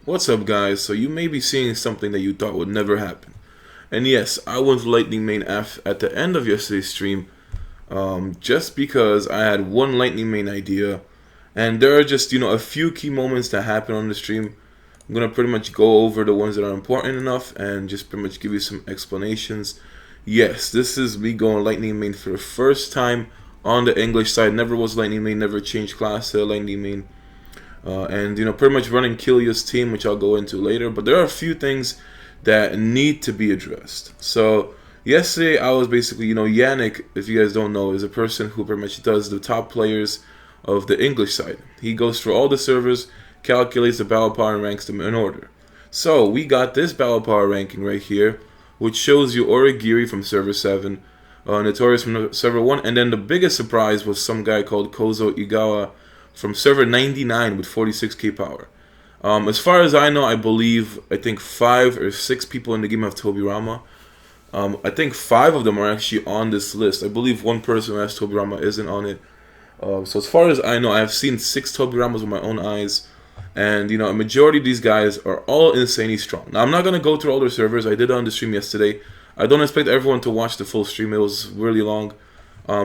What's up, guys? So you may be seeing something that you thought would never happen. And yes, I was Lightning Main F at the end of yesterday's stream, just because I had one Lightning Main idea, and there are just, a few key moments that happen on the stream. I'm going to pretty much go over the ones that are important enough and just pretty much give you some explanations. Yes, this is me going Lightning Main for the first time on the English side. Never was Lightning Main, never changed class to Lightning Main. And pretty much running Kilia's team, which I'll go into later. But there are a few things that need to be addressed. So yesterday I was basically, Yannick, if you guys don't know, is a person who pretty much does the top players of the English side. He goes through all the servers, calculates the battle power, and ranks them in order. So we got this battle power ranking right here, which shows you Origiri from server 7, Notorious from server 1, and then the biggest surprise was some guy called Kozo Igawa from server 99 with 46k power. As far as I know, I think 5 or 6 people in the game have Tobirama. I think 5 of them are actually on this list. I believe one person who has Tobirama isn't on it. So as far as I know, I have seen 6 Tobiramas with my own eyes. And, a majority of these guys are all insanely strong. Now, I'm not going to go through all their servers. I did it on the stream yesterday. I don't expect everyone to watch the full stream. It was really long.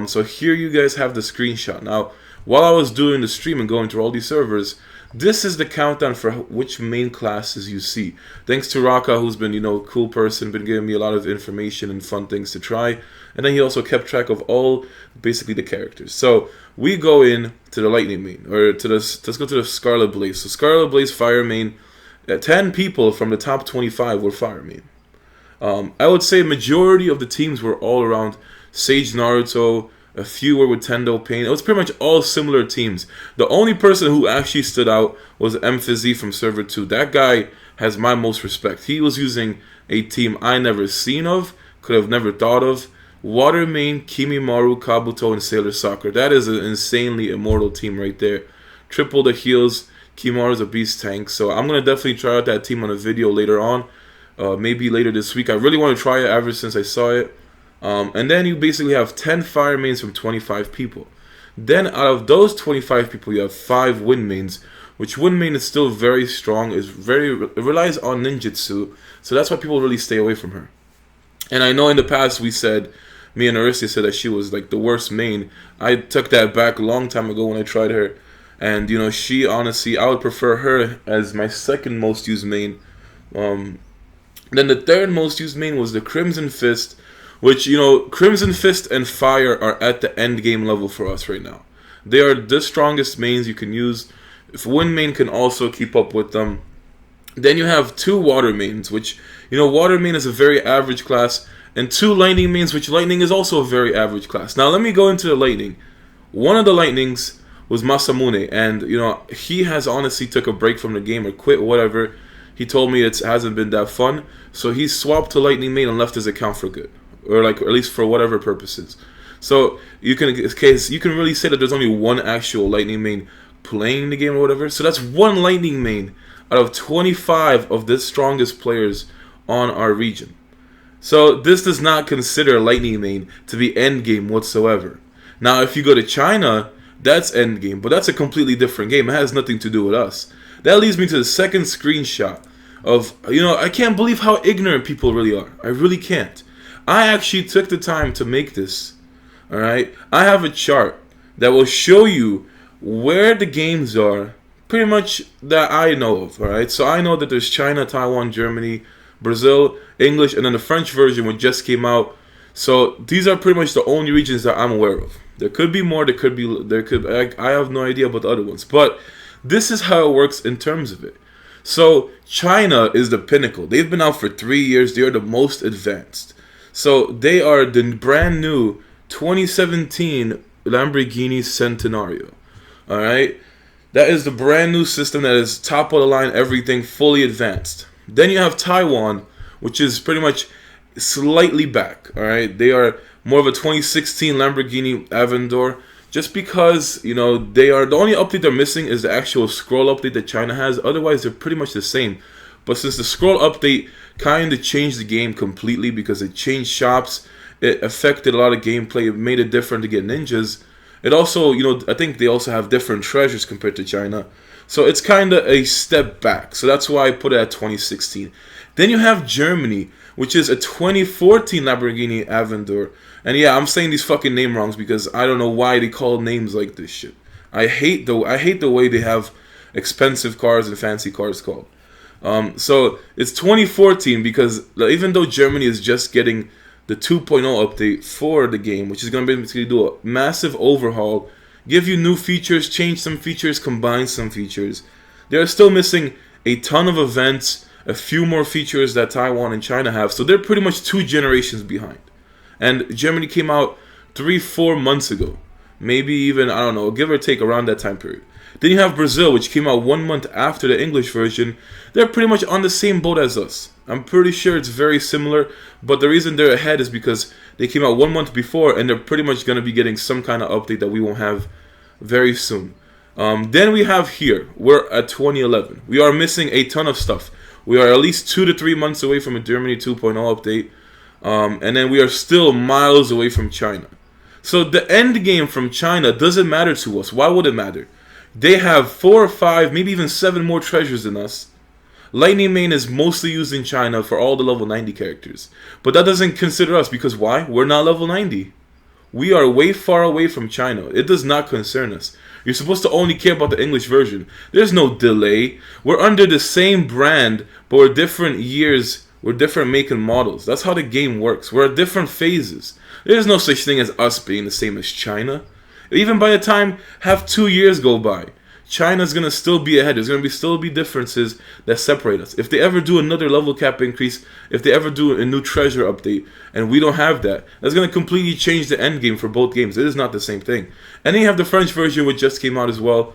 So here you guys have the screenshot. Now, while I was doing the stream and going through all these servers, this is the countdown for which main classes you see. Thanks to Raka, who's been, cool person, been giving me a lot of information and fun things to try. And then he also kept track of all, basically, the characters. So we go in to the Lightning main, or to let's go to the Scarlet Blaze. So Scarlet Blaze Fire main, 10 people from the top 25 were Fire main. I would say majority of the teams were all around Sage Naruto. A few were with Tendo Pain. It was pretty much all similar teams. The only person who actually stood out was Emphazy from server 2. That guy has my most respect. He was using a team I never seen of, could have never thought of. Water Main, Kimimaru, Kabuto, and Sailor Soccer. That is an insanely immortal team right there. Triple the heals. Kimaru's a beast tank. So I'm going to definitely try out that team on a video later on. Maybe later this week. I really want to try it ever since I saw it. And then you basically have 10 fire mains from 25 people. Then out of those 25 people, you have 5 wind mains, which wind main is still very strong. It relies on ninjutsu, so that's why people really stay away from her. And I know in the past me and Arisia said that she was like the worst main. I took that back a long time ago when I tried her. And she honestly, I would prefer her as my second most used main. Then the third most used main was the Crimson Fist, which, Crimson Fist and Fire are at the end game level for us right now. They are the strongest mains you can use. If Wind main can also keep up with them. Then you have 2 Water mains, which, Water main is a very average class. And 2 Lightning mains, which Lightning is also a very average class. Now, let me go into the Lightning. One of the Lightnings was Masamune. And, he has honestly took a break from the game or quit, whatever. He told me it hasn't been that fun. So he swapped to Lightning main and left his account for good. Or at least for whatever purposes. So you can really say that there's only one actual Lightning main playing the game or whatever. So that's one Lightning main out of 25 of the strongest players on our region. So this does not consider Lightning main to be endgame whatsoever. Now if you go to China, that's endgame, but that's a completely different game. It has nothing to do with us. That leads me to the second screenshot of, I can't believe how ignorant people really are. I really can't. I actually took the time to make this, alright? I have a chart that will show you where the games are, pretty much that I know of, alright? So I know that there's China, Taiwan, Germany, Brazil, English, and then the French version which just came out. So these are pretty much the only regions that I'm aware of. There could be more, I have no idea about the other ones. But this is how it works in terms of it. So China is the pinnacle. They've been out for 3 years. They are the most advanced. So they are the brand new 2017 Lamborghini Centenario. Alright? That is the brand new system that is top of the line, everything fully advanced. Then you have Taiwan, which is pretty much slightly back. Alright? They are more of a 2016 Lamborghini Aventador. Just because, they are the only update they're missing is the actual scroll update that China has. Otherwise, they're pretty much the same. But since the scroll update kind of changed the game completely because it changed shops, it affected a lot of gameplay, it made it different to get ninjas. It also, I think they also have different treasures compared to China. So it's kind of a step back. So that's why I put it at 2016. Then you have Germany, which is a 2014 Lamborghini Aventador. And yeah, I'm saying these fucking name wrongs because I don't know why they call names like this shit. I hate the way they have expensive cars and fancy cars called. So it's 2014 because even though Germany is just getting the 2.0 update for the game, which is going to basically do a massive overhaul, give you new features, change some features, combine some features, they're still missing a ton of events, a few more features that Taiwan and China have. So they're pretty much 2 generations behind. And Germany came out 3-4 months ago. Maybe even, I don't know, give or take around that time period. Then you have Brazil, which came out 1 month after the English version. They're pretty much on the same boat as us. I'm pretty sure it's very similar, but the reason they're ahead is because they came out 1 month before, and they're pretty much going to be getting some kind of update that we won't have very soon. Then we have here, we're at 2011. We are missing a ton of stuff. We are at least 2 to 3 months away from a Germany 2.0 update, and then we are still miles away from China. So the end game from China doesn't matter to us. Why would it matter? They have 4 or 5, maybe even 7 more treasures than us. Lightning Main is mostly used in China for all the level 90 characters. But that doesn't consider us because why? We're not level 90. We are way far away from China. It does not concern us. You're supposed to only care about the English version. There's no delay. We're under the same brand, but we're different years. We're different make and models. That's how the game works. We're at different phases. There's no such thing as us being the same as China. Even by the time have 2 years go by, China's going to still be ahead. There's going to still be differences that separate us. If they ever do another level cap increase, if they ever do a new treasure update, and we don't have that, that's going to completely change the end game for both games. It is not the same thing. And then you have the French version, which just came out as well.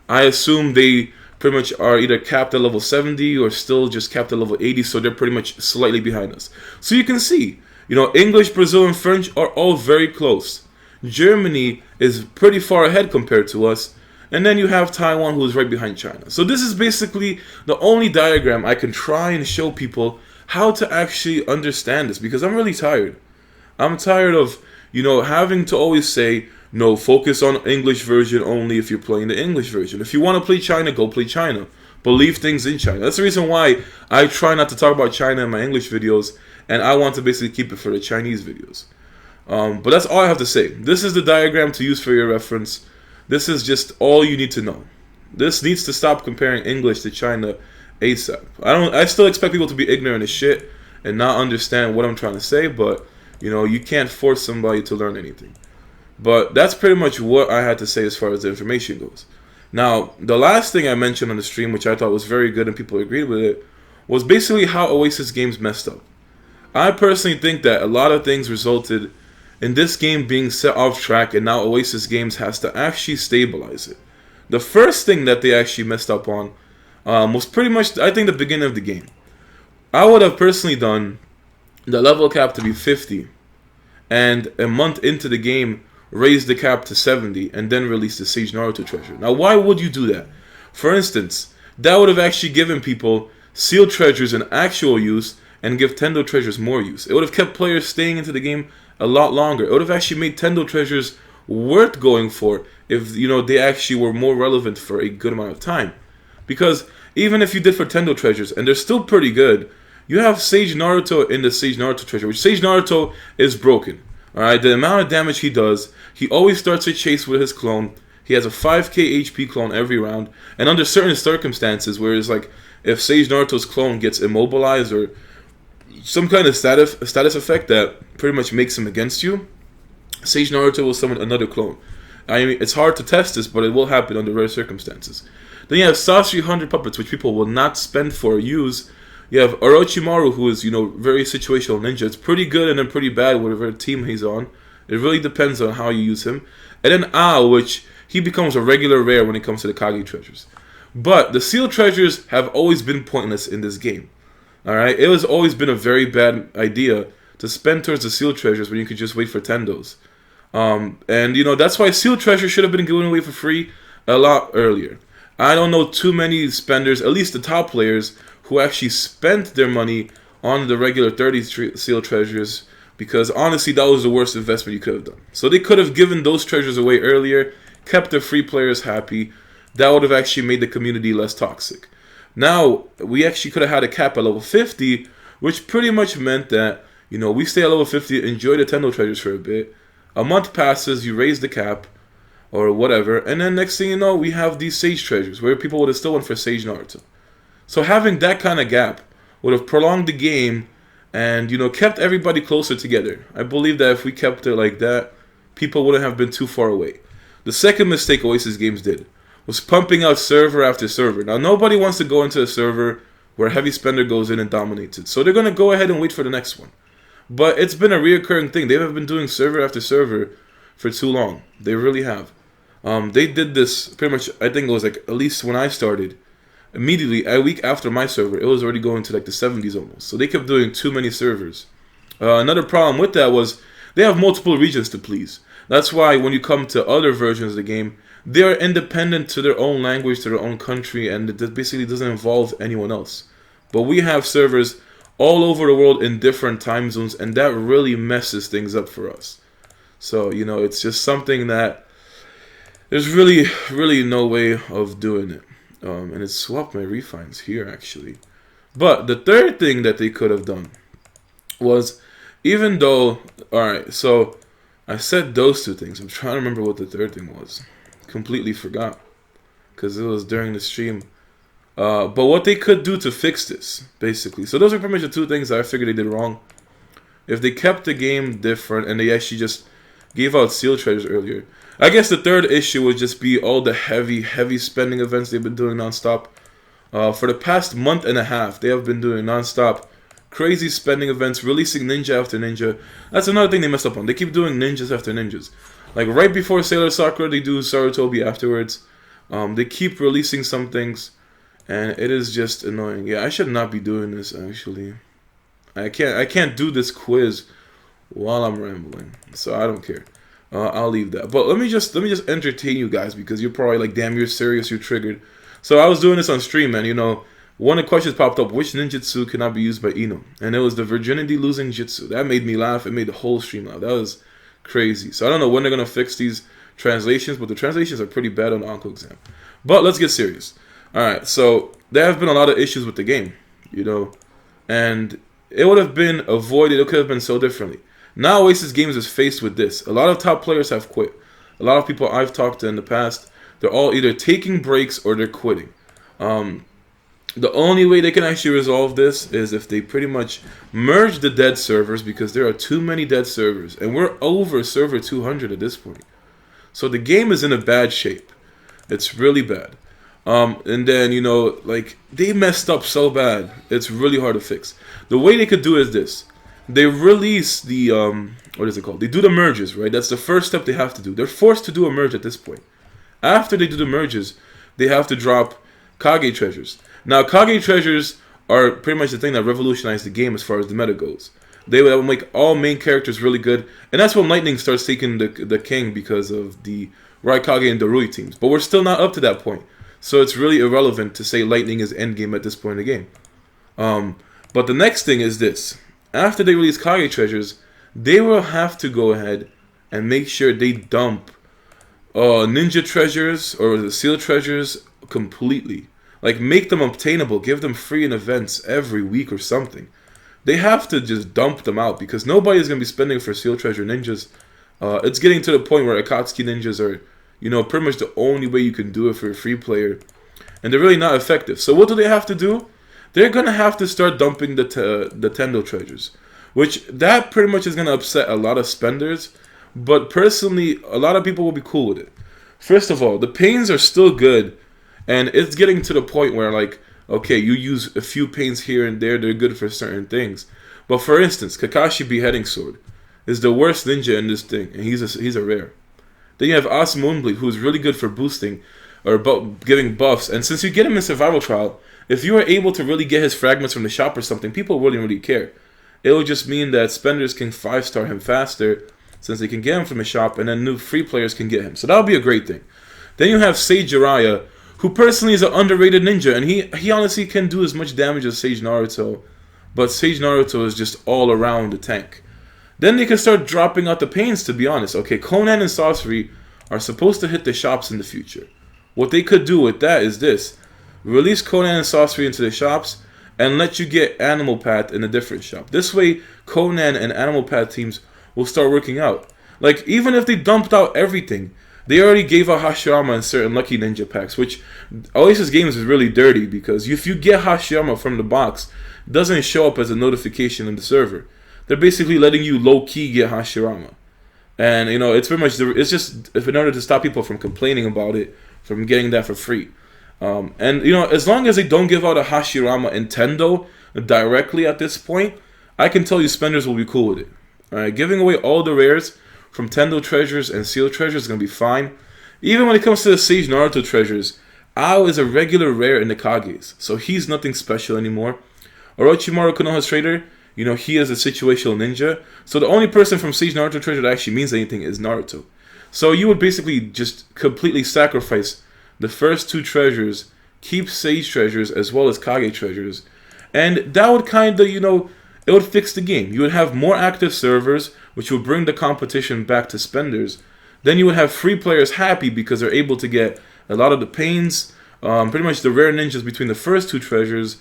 I assume they pretty much are either capped at level 70 or still just capped at level 80, so they're pretty much slightly behind us. So you can see, English, Brazil, and French are all very close. Germany is pretty far ahead compared to us. And then you have Taiwan, who is right behind China. So this is basically the only diagram I can try and show people how to actually understand this, because I'm really tired. I'm tired of, having to always say, no, focus on English version only if you're playing the English version. If you want to play China, go play China. But leave things in China. That's the reason why I try not to talk about China in my English videos, and I want to basically keep it for the Chinese videos. But that's all I have to say. This is the diagram to use for your reference. This is just all you need to know. This needs to stop comparing English to China ASAP. I still expect people to be ignorant as shit and not understand what I'm trying to say, but you can't force somebody to learn anything. But that's pretty much what I had to say as far as the information goes. Now, the last thing I mentioned on the stream, which I thought was very good and people agreed with it, was basically how Oasis games messed up. I personally think that a lot of things resulted in this game being set off track, and now Oasis Games has to actually stabilize it. The first thing that they actually messed up on was pretty much, I think, the beginning of the game. I would have personally done the level cap to be 50, and a month into the game, raise the cap to 70, and then release the Sage Naruto treasure. Now, why would you do that? For instance, that would have actually given people sealed treasures in actual use, and give Tendo treasures more use. It would have kept players staying into the game a lot longer. It would have actually made Tendo treasures worth going for if they actually were more relevant for a good amount of time. Because even if you did for Tendo treasures, and they're still pretty good, you have Sage Naruto in the Sage Naruto treasure, which Sage Naruto is broken. Alright, the amount of damage he does, he always starts a chase with his clone. He has a 5k HP clone every round, and under certain circumstances, where it's like if Sage Naruto's clone gets immobilized or some kind of status effect that pretty much makes him against you, Sage Naruto will summon another clone. I mean, it's hard to test this, but it will happen under rare circumstances. Then you have Sasori 100 Puppets, which people will not spend for or use. You have Orochimaru, who is, very situational ninja. It's pretty good and then pretty bad whatever team he's on. It really depends on how you use him. And then Ao, which he becomes a regular rare when it comes to the Kage treasures. But the sealed treasures have always been pointless in this game. Alright, it has always been a very bad idea to spend towards the sealed treasures when you could just wait for Tendos. And that's why sealed treasures should have been given away for free a lot earlier. I don't know too many spenders, at least the top players, who actually spent their money on the regular 30 sealed treasures, because honestly that was the worst investment you could have done. So they could have given those treasures away earlier, kept the free players happy, that would have actually made the community less toxic. Now, we actually could have had a cap at level 50, which pretty much meant that, you know, we stay at level 50, enjoy the Tendo treasures for a bit. A month passes, you raise the cap, or whatever, and then next thing you know, we have these Sage treasures, where people would have still went for Sage Naruto. So having that kind of gap would have prolonged the game, and, you know, kept everybody closer together. I believe that if we kept it like that, people wouldn't have been too far away. The second mistake Oasis Games did was pumping out server after server. Now, nobody wants to go into a server where Heavy Spender goes in and dominates it. So they're going to go ahead and wait for the next one. But it's been a reoccurring thing. They have been doing server after server for too long. They really have. They did this pretty much, I think it was like, at least when I started, immediately, a week after my server, it was already going to like the 70s almost. So they kept doing too many servers. Another problem with that was they have multiple regions to please. That's why when you come to other versions of the game, they are independent to their own language, to their own country, and it basically doesn't involve anyone else. But we have servers all over the world in different time zones, and that really messes things up for us. So, you know, it's just something that there's really no way of doing it. And it swapped my refines here, actually. But the third thing that they could have done was, even though, alright, so I said those two things. I'm trying to remember what the third thing was. Completely forgot, because it was during the stream. But what they could do to fix this, basically. So those are pretty much the two things that I figured they did wrong. If they kept the game different and they actually just gave out seal treasures earlier. I guess the third issue would just be all the heavy spending events they've been doing nonstop. For the past month and a half, they have been doing nonstop crazy spending events, releasing ninja after ninja. That's another thing they messed up on. They keep doing ninjas after ninjas. Like right before Sailor Sakura, they do Sarutobi afterwards. They keep releasing some things, and it is just annoying. Yeah, I should not be doing this, actually. I can't do this quiz while I'm rambling, so I don't care. I'll leave that. But let me just entertain you guys, because you're probably like, damn, you're serious, you're triggered. So I was doing this on stream, and you know, one of the questions popped up: which ninjutsu cannot be used by Ino? And it was the virginity losing jutsu. That made me laugh. It made the whole stream laugh. That was crazy. So I don't know when they're gonna fix these translations, but the translations are pretty bad on the Anko exam. But let's get serious. All right. So there have been a lot of issues with the game, you know, and it would have been avoided. It could have been so differently. Now Oasis Games is faced with this. A lot of top players have quit. A lot of people I've talked to in the past, they're all either taking breaks or they're quitting. The only way they can actually resolve this is if they pretty much merge the dead servers, because there are too many dead servers. And we're over server 200 at this point. So the game is in a bad shape. It's really bad. And then, you know, like, they messed up so bad, it's really hard to fix. The way they could do is this. They release the, what is it called? They do the merges, right? That's the first step they have to do. They're forced to do a merge at this point. After they do the merges, they have to drop Kage treasures. Now, Kage treasures are pretty much the thing that revolutionized the game as far as the meta goes. They will make all main characters really good. And that's when Lightning starts taking the king because of the Raikage and Darui teams. But we're still not up to that point. So it's really irrelevant to say Lightning is endgame at this point in the game. But the next thing is this. After they release Kage treasures, they will have to go ahead and make sure they dump ninja treasures or the seal treasures completely. Like, make them obtainable, give them free in events every week or something. They have to just dump them out, because nobody's going to be spending for seal treasure ninjas. It's getting to the point where Akatsuki ninjas are, you know, pretty much the only way you can do it for a free player. And they're really not effective. So what do they have to do? They're going to have to start dumping the Tendo treasures. Which, that pretty much is going to upset a lot of spenders. But personally, a lot of people will be cool with it. First of all, the pains are still good. And it's getting to the point where, like, okay, you use a few pains here and there, they're good for certain things. But for instance, Kakashi Beheading Sword is the worst ninja in this thing, and he's a rare. Then you have As Moonbleed, who's really good for boosting, or giving buffs. And since you get him in Survival Trial, if you are able to really get his fragments from the shop or something, people wouldn't really care. It will just mean that spenders can 5-star him faster, since they can get him from the shop, and then new free players can get him. So that'll be a great thing. Then you have Sage Jiraiya, who personally is an underrated ninja, and he honestly can do as much damage as Sage Naruto, but Sage Naruto is just all around the tank. Then they can start dropping out the pains, to be honest. Okay, Conan and Sorcery are supposed to hit the shops in the future. What they could do with that is this: release Conan and Sorcery into the shops, and let you get Animal Path in a different shop. This way, Conan and Animal Path teams will start working out. Like, even if they dumped out everything, they already gave out Hashirama in certain Lucky Ninja packs, which Oasis Games is really dirty, because if you get Hashirama from the box, it doesn't show up as a notification in the server. They're basically letting you low-key get Hashirama. And, you know, it's pretty much, it's just in order to stop people from complaining about it, from getting that for free. And, you know, as long as they don't give out a Hashirama Nintendo directly at this point, I can tell you spenders will be cool with it. Alright, giving away all the rares from Tendo treasures and Seal treasures is going to be fine. Even when it comes to the Sage Naruto treasures, Ao is a regular rare in the Kages, so he's nothing special anymore. Orochimaru Konoha's trader, you know, he is a situational ninja, so the only person from Sage Naruto treasure that actually means anything is Naruto. So you would basically just completely sacrifice the first two treasures, keep Sage treasures as well as Kage treasures, and that would kind of, you know, it would fix the game. You would have more active servers, which would bring the competition back to spenders. Then you would have free players happy because they're able to get a lot of the pains, pretty much the rare ninjas between the first two treasures,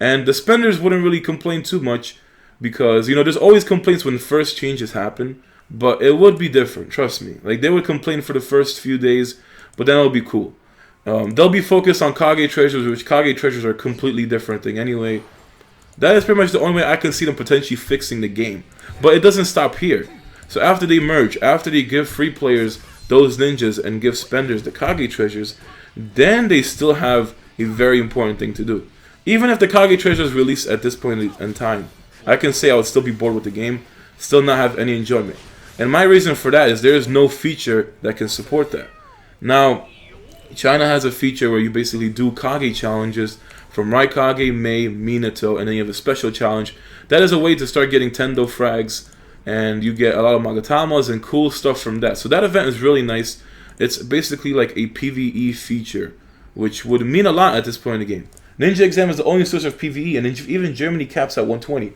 and the spenders wouldn't really complain too much because, you know, there's always complaints when the first changes happen, but it would be different, trust me. Like, they would complain for the first few days, but then it'll be cool. They'll be focused on Kage treasures, which Kage treasures are a completely different thing anyway. That is pretty much the only way I can see them potentially fixing the game. But it doesn't stop here. So after they merge, after they give free players those ninjas and give spenders the Kage treasures, then they still have a very important thing to do. Even if the Kage treasures release at this point in time, I can say I would still be bored with the game, still not have any enjoyment. And my reason for that is there is no feature that can support that. Now, China has a feature where you basically do Kage challenges from Raikage, Mei, Minato, and then you have a special challenge. That is a way to start getting Tendo frags, and you get a lot of Magatamas and cool stuff from that. So that event is really nice. It's basically like a PvE feature, which would mean a lot at this point in the game. Ninja Exam is the only source of PvE, and even Germany caps at 120.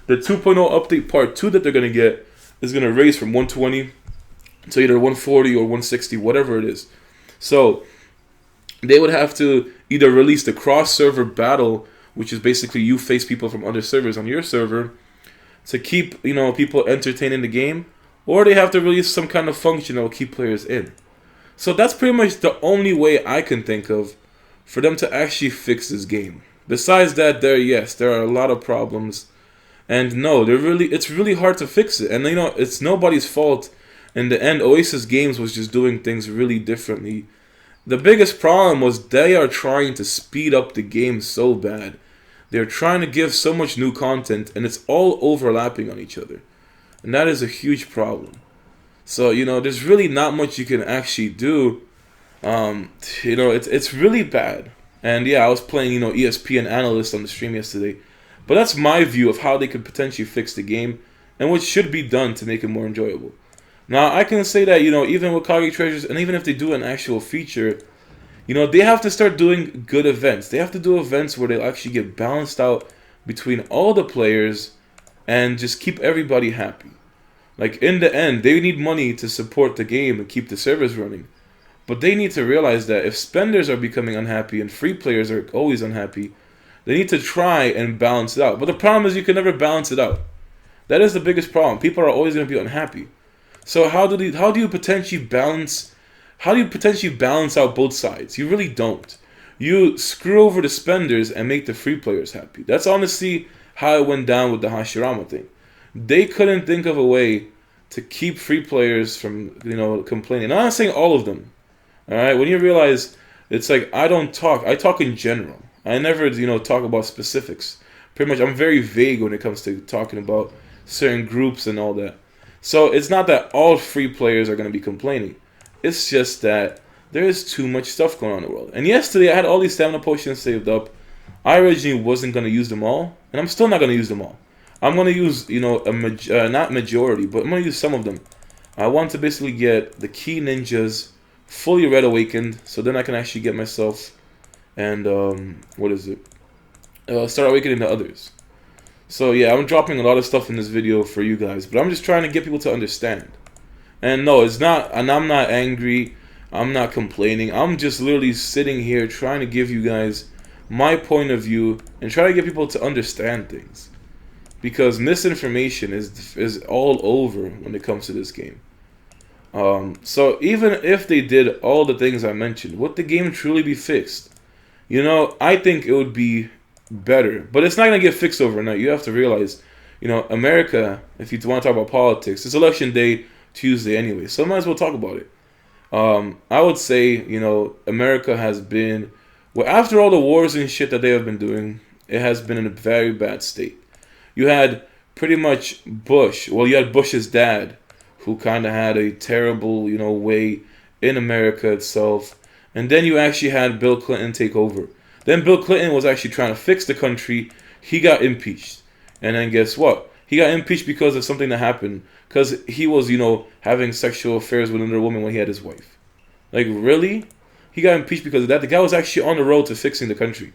The 2.0 update part 2 that they're going to get is going to raise from 120 to either 140 or 160, whatever it is. So they would have to either release the cross-server battle, which is basically you face people from other servers on your server to keep, you know, people entertained in the game, or they have to release some kind of function that will keep players in. So that's pretty much the only way I can think of for them to actually fix this game. Besides that, there are a lot of problems, and no, it's really hard to fix it. And you know, it's nobody's fault. In the end, Oasis Games was just doing things really differently. The biggest problem was they are trying to speed up the game so bad. They're trying to give so much new content, and it's all overlapping on each other. And that is a huge problem. So, you know, there's really not much you can actually do. You know, it's really bad. And yeah, I was playing, you know, ESPN Analyst on the stream yesterday. But that's my view of how they could potentially fix the game and what should be done to make it more enjoyable. Now, I can say that, you know, even with Kage treasures, and even if they do an actual feature, you know, they have to start doing good events. They have to do events where they'll actually get balanced out between all the players and just keep everybody happy. Like, in the end, they need money to support the game and keep the servers running. But they need to realize that if spenders are becoming unhappy and free players are always unhappy, they need to try and balance it out. But the problem is you can never balance it out. That is the biggest problem. People are always going to be unhappy. So how do you potentially balance out both sides? You really don't. You screw over the spenders and make the free players happy. That's honestly how it went down with the Hashirama thing. They couldn't think of a way to keep free players from, you know, complaining. And I'm not saying all of them. All right, when you realize it's like I talk in general. I never, you know, talk about specifics. Pretty much, I'm very vague when it comes to talking about certain groups and all that. So it's not that all free players are going to be complaining. It's just that there is too much stuff going on in the world. And yesterday I had all these stamina potions saved up. I originally wasn't going to use them all, and I'm still not going to use them all. I'm going to use, you know, not majority, but I'm going to use some of them. I want to basically get the key ninjas fully red awakened, so then I can actually get myself and start awakening the others. So yeah, I'm dropping a lot of stuff in this video for you guys, but I'm just trying to get people to understand. And no, it's not, and I'm not angry. I'm not complaining. I'm just literally sitting here trying to give you guys my point of view and try to get people to understand things. Because misinformation is all over when it comes to this game. So even if they did all the things I mentioned, would the game truly be fixed? You know, I think it would be better, but it's not gonna get fixed overnight. You have to realize, you know, America. If you want to talk about politics, it's election day Tuesday anyway, so might as well talk about it. I would say, you know, America has been, well, after all the wars and shit that they have been doing, it has been in a very bad state. You had pretty much Bush. Well, you had Bush's dad, who kind of had a terrible, you know, way in America itself. And then you actually had Bill Clinton take over. Then Bill Clinton was actually trying to fix the country. He got impeached. And then guess what? He got impeached because of something that happened. Because he was, you know, having sexual affairs with another woman when he had his wife. Like, really? He got impeached because of that? The guy was actually on the road to fixing the country.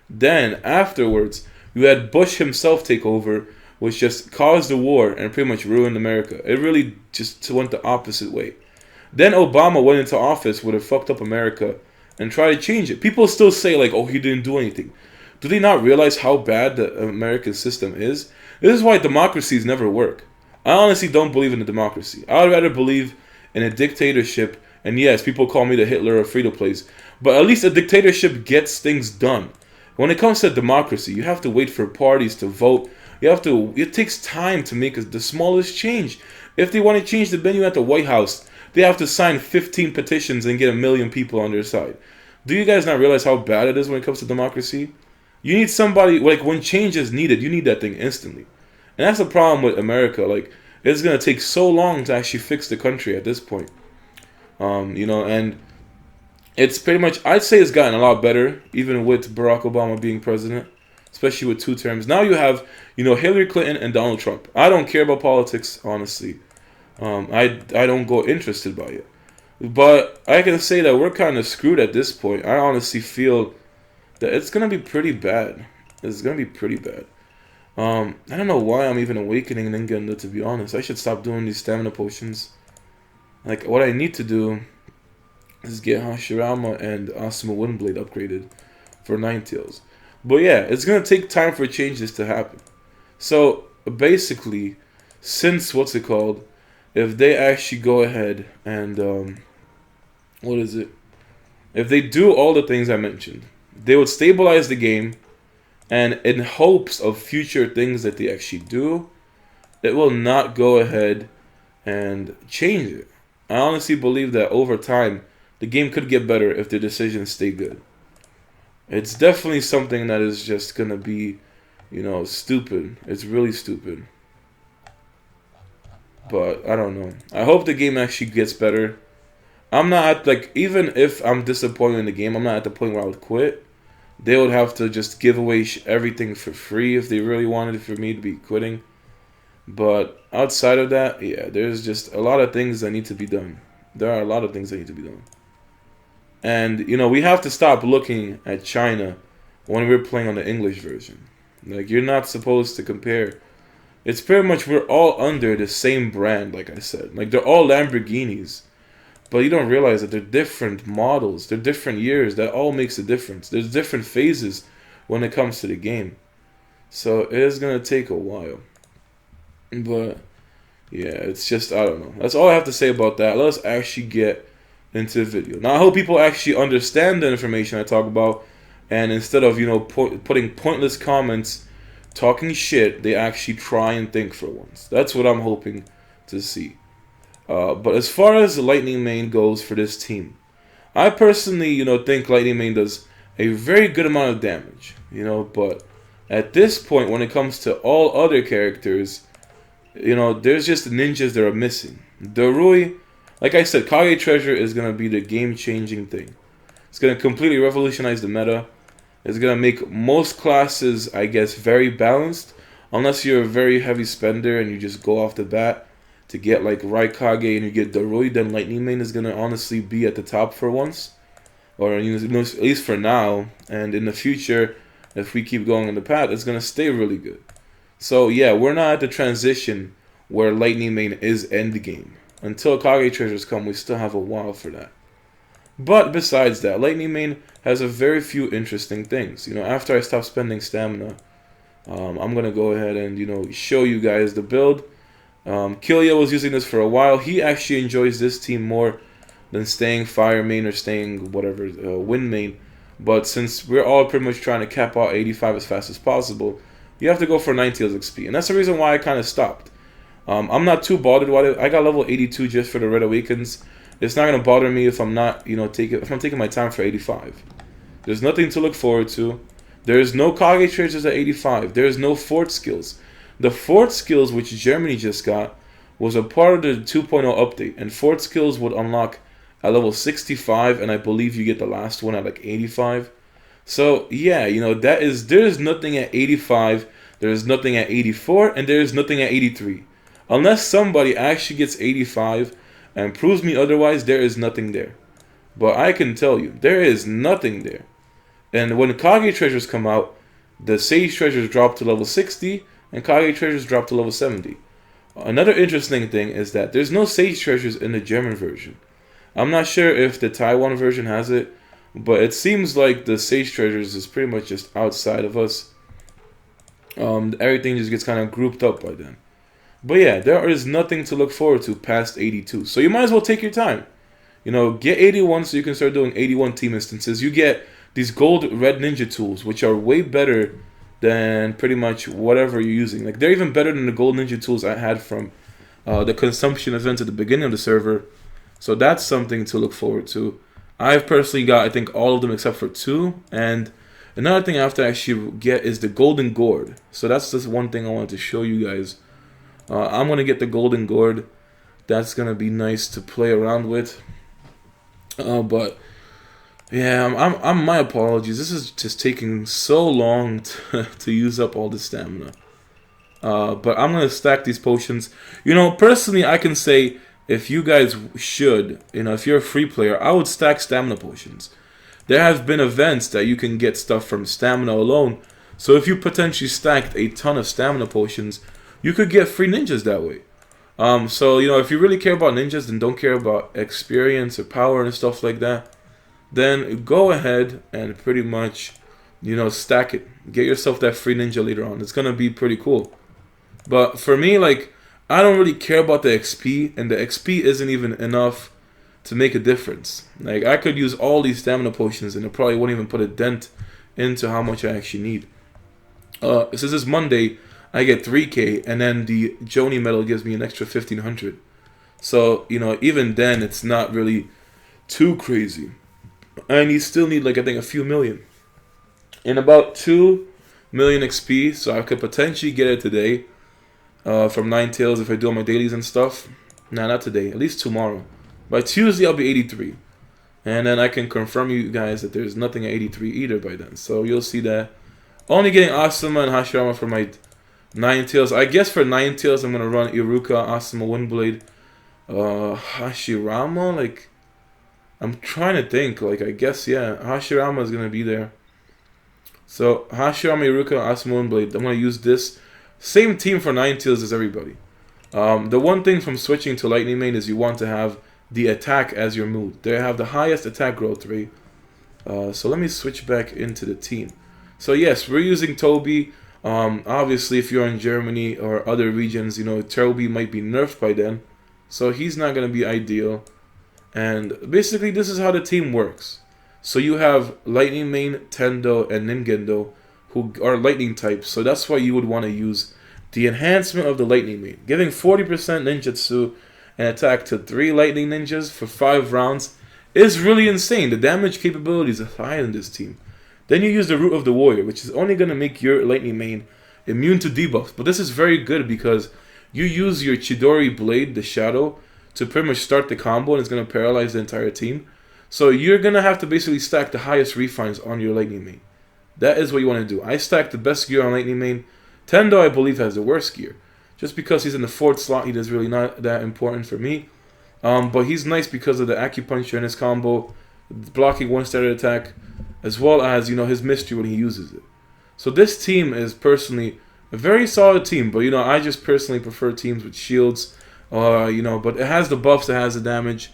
Then, afterwards, you had Bush himself take over, which just caused the war and pretty much ruined America. It really just went the opposite way. Then Obama went into office with a fucked up America and tried to change it. People still say, like, oh, he didn't do anything. Do they not realize how bad the American system is? This is why democracies never work. I honestly don't believe in a democracy. I would rather believe in a dictatorship. And yes, people call me the Hitler of freedom place. But at least a dictatorship gets things done. When it comes to democracy, you have to wait for parties to vote. It takes time to make the smallest change. If they want to change the venue at the White House, they have to sign 15 petitions and get 1 million people on their side. Do you guys not realize how bad it is when it comes to democracy? You need somebody, like, when change is needed, you need that thing instantly. And that's the problem with America. Like, it's going to take so long to actually fix the country at this point. You know, and it's pretty much, I'd say it's gotten a lot better, even with Barack Obama being president, especially with 2 terms. Now you have, you know, Hillary Clinton and Donald Trump. I don't care about politics, honestly. I don't go interested by it. But I can say that we're kind of screwed at this point. I honestly feel that it's going to be pretty bad. It's going to be pretty bad. I don't know why I'm even awakening Ninja, to be honest. I should stop doing these stamina potions. Like, what I need to do is get Hashirama and Asuma Windblade upgraded for Ninetales. But yeah, it's going to take time for changes to happen. So, basically, since, what's it called, if they actually go ahead and, if they do all the things I mentioned, they would stabilize the game, and in hopes of future things that they actually do, it will not go ahead and change it. I honestly believe that over time, the game could get better if the decisions stay good. It's definitely something that is just going to be, you know, stupid. It's really stupid. But, I don't know. I hope the game actually gets better. I'm not at, like, even if I'm disappointed in the game, I'm not at the point where I would quit. They would have to just give away everything for free if they really wanted for me to be quitting. But outside of that, yeah, there's just a lot of things that need to be done. There are a lot of things that need to be done. And, you know, we have to stop looking at China when we're playing on the English version. Like, you're not supposed to compare. It's pretty much we're all under the same brand, like I said. Like, they're all Lamborghinis. But you don't realize that they're different models. They're different years. That all makes a difference. There's different phases when it comes to the game. So it is going to take a while. But, yeah, it's just, I don't know. That's all I have to say about that. Let's actually get into the video. Now, I hope people actually understand the information I talk about. And instead of, you know, putting pointless comments, talking shit, they actually try and think for once. That's what I'm hoping to see. But as far as the Lightning Main goes for this team, I personally, you know, think Lightning Main does a very good amount of damage, you know, but at this point, when it comes to all other characters, you know, there's just ninjas that are missing. Darui, like I said, Kage Treasure is going to be the game-changing thing. It's going to completely revolutionize the meta. It's going to make most classes, I guess, very balanced, unless you're a very heavy spender and you just go off the bat to get like Raikage and you get Darui, then Lightning Main is going to honestly be at the top for once. Or, you know, at least for now. And in the future, if we keep going on the path, it's going to stay really good. So, yeah, we're not at the transition where Lightning Main is endgame. Until Kage Treasures come, we still have a while for that. But besides that, Lightning Main has a very few interesting things. After I stop spending stamina, I'm gonna go ahead and show you guys the build. Killia was using this for a while. He actually enjoys this team more than staying Fire Main or staying whatever Wind Main. But since we're all pretty much trying to cap out 85 as fast as possible, you have to go for 9 Tails XP, and that's the reason why I kind of stopped. I'm not too bothered about it. I got level 82 just for the Red Awakens. It's not gonna bother me if I'm not, if I'm taking my time for 85. There's nothing to look forward to. There is no Kage treasures at 85. There is no fort skills. The fort skills which Germany just got was a part of the 2.0 update, and fort skills would unlock at level 65, and I believe you get the last one at like 85. So yeah, there is nothing at 85. There is nothing at 84, and there is nothing at 83. Unless somebody actually gets 85 and proves me otherwise, there is nothing there. But I can tell you, there is nothing there. And when Kage treasures come out, the Sage treasures drop to level 60, and Kage treasures drop to level 70. Another interesting thing is that there's no Sage treasures in the German version. I'm not sure if the Taiwan version has it, but it seems like the Sage treasures is pretty much just outside of us. Everything just gets kind of grouped up by then. But yeah, there is nothing to look forward to past 82. So you might as well take your time. Get 81 so you can start doing 81 team instances. You get these gold red ninja tools, which are way better than pretty much whatever you're using. Like, they're even better than the gold ninja tools I had from the consumption event at the beginning of the server. So that's something to look forward to. I've personally got, I think, all of them except for 2. And another thing I have to actually get is the golden gourd. So that's just one thing I wanted to show you guys. I'm going to get the golden gourd. That's going to be nice to play around with. But yeah, I'm my apologies. This is just taking so long to use up all the stamina. But I'm going to stack these potions. Personally, I can say if you guys should, if you're a free player, I would stack stamina potions. There have been events that you can get stuff from stamina alone. So if you potentially stacked a ton of stamina potions, you could get free ninjas that way. So, if you really care about ninjas and don't care about experience or power and stuff like that, then go ahead and pretty much, stack it. Get yourself that free ninja later on. It's going to be pretty cool. But for me, I don't really care about the XP, and the XP isn't even enough to make a difference. I could use all these stamina potions, and it probably won't even put a dent into how much I actually need. Since it's Monday, I get 3k, and then the Joni medal gives me an extra 1500. So, even then, it's not really too crazy. And you still need, I think, a few million. In about 2 million XP, so I could potentially get it today. From 9 Tails if I do all my dailies and stuff. Nah, not today. At least tomorrow. By Tuesday, I'll be 83. And then I can confirm you guys that there's nothing at 83 either by then. So you'll see that. Only getting Asuma and Hashirama for my 9 Tails. I guess for 9 Tails, I'm going to run Iruka, Asuma, Windblade. Hashirama, I'm trying to think. I guess, yeah. Hashirama is going to be there. So, Hashirama, Iruka, Asuma, Windblade. I'm going to use this. Same team for 9 Tails as everybody. The one thing from switching to Lightning Main is you want to have the attack as your mood. They have the highest attack growth rate. So let me switch back into the team. So yes, we're using Toby. Obviously, if you're in Germany or other regions, Toby might be nerfed by then. So he's not going to be ideal. And basically, this is how the team works. So you have Lightning Main, Tendo, and Ningendo, who are lightning types, so that's why you would want to use the enhancement of the Lightning Main. Giving 40% ninjutsu and attack to 3 lightning ninjas for 5 rounds is really insane. The damage capabilities are high in this team. Then you use the Root of the Warrior, which is only going to make your Lightning Main immune to debuffs. But this is very good because you use your Chidori Blade, the Shadow, to pretty much start the combo, and it's going to paralyze the entire team. So you're going to have to basically stack the highest refines on your Lightning Main. That is what you want to do. I stacked the best gear on Lightning Main. Tendo, I believe, has the worst gear. Just because he's in the 4th slot, he is really not that important for me. But he's nice because of the acupuncture in his combo, blocking 1-starter attack, as well as, his mystery when he uses it. So this team is personally a very solid team. But, I just personally prefer teams with shields. But it has the buffs, it has the damage.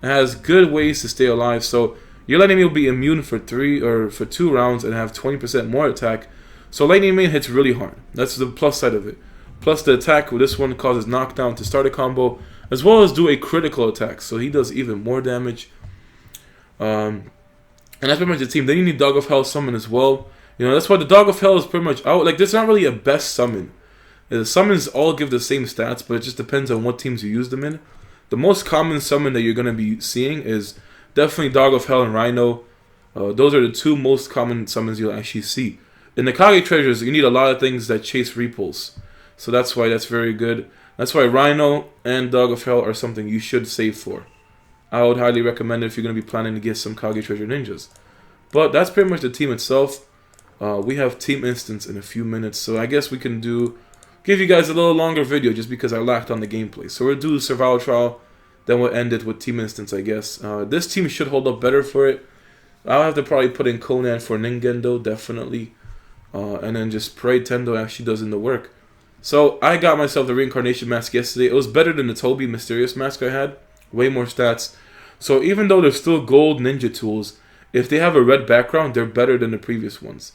It has good ways to stay alive. So your lightning main will be immune for 2 rounds and have 20% more attack. So lightning main hits really hard. That's the plus side of it. Plus the attack with this one causes knockdown to start a combo, as well as do a critical attack. So he does even more damage. And that's pretty much the team. Then you need Dog of Hell summon as well. You know, that's why the Dog of Hell is pretty much out. Like, there's not really a best summon. The summons all give the same stats, but it just depends on what teams you use them in. The most common summon that you're going to be seeing is definitely Dog of Hell and Rhino. Those are the 2 most common summons you'll actually see. In the Kage treasures, you need a lot of things that chase repulse. So that's why that's very good. That's why Rhino and Dog of Hell are something you should save for. I would highly recommend it if you're going to be planning to get some Kage treasure ninjas. But that's pretty much the team itself. We have Team Instance in a few minutes, so I guess we can give you guys a little longer video just because I lacked on the gameplay. So we'll do Survival Trial, then we'll end it with Team Instance, I guess. This team should hold up better for it. I'll have to probably put in Conan for Ningendo, definitely. And then just pray Tendo actually does in the work. So I got myself the Reincarnation Mask yesterday. It was better than the Toby Mysterious Mask I had. Way more stats. So even though they're still gold ninja tools, if they have a red background, they're better than the previous ones.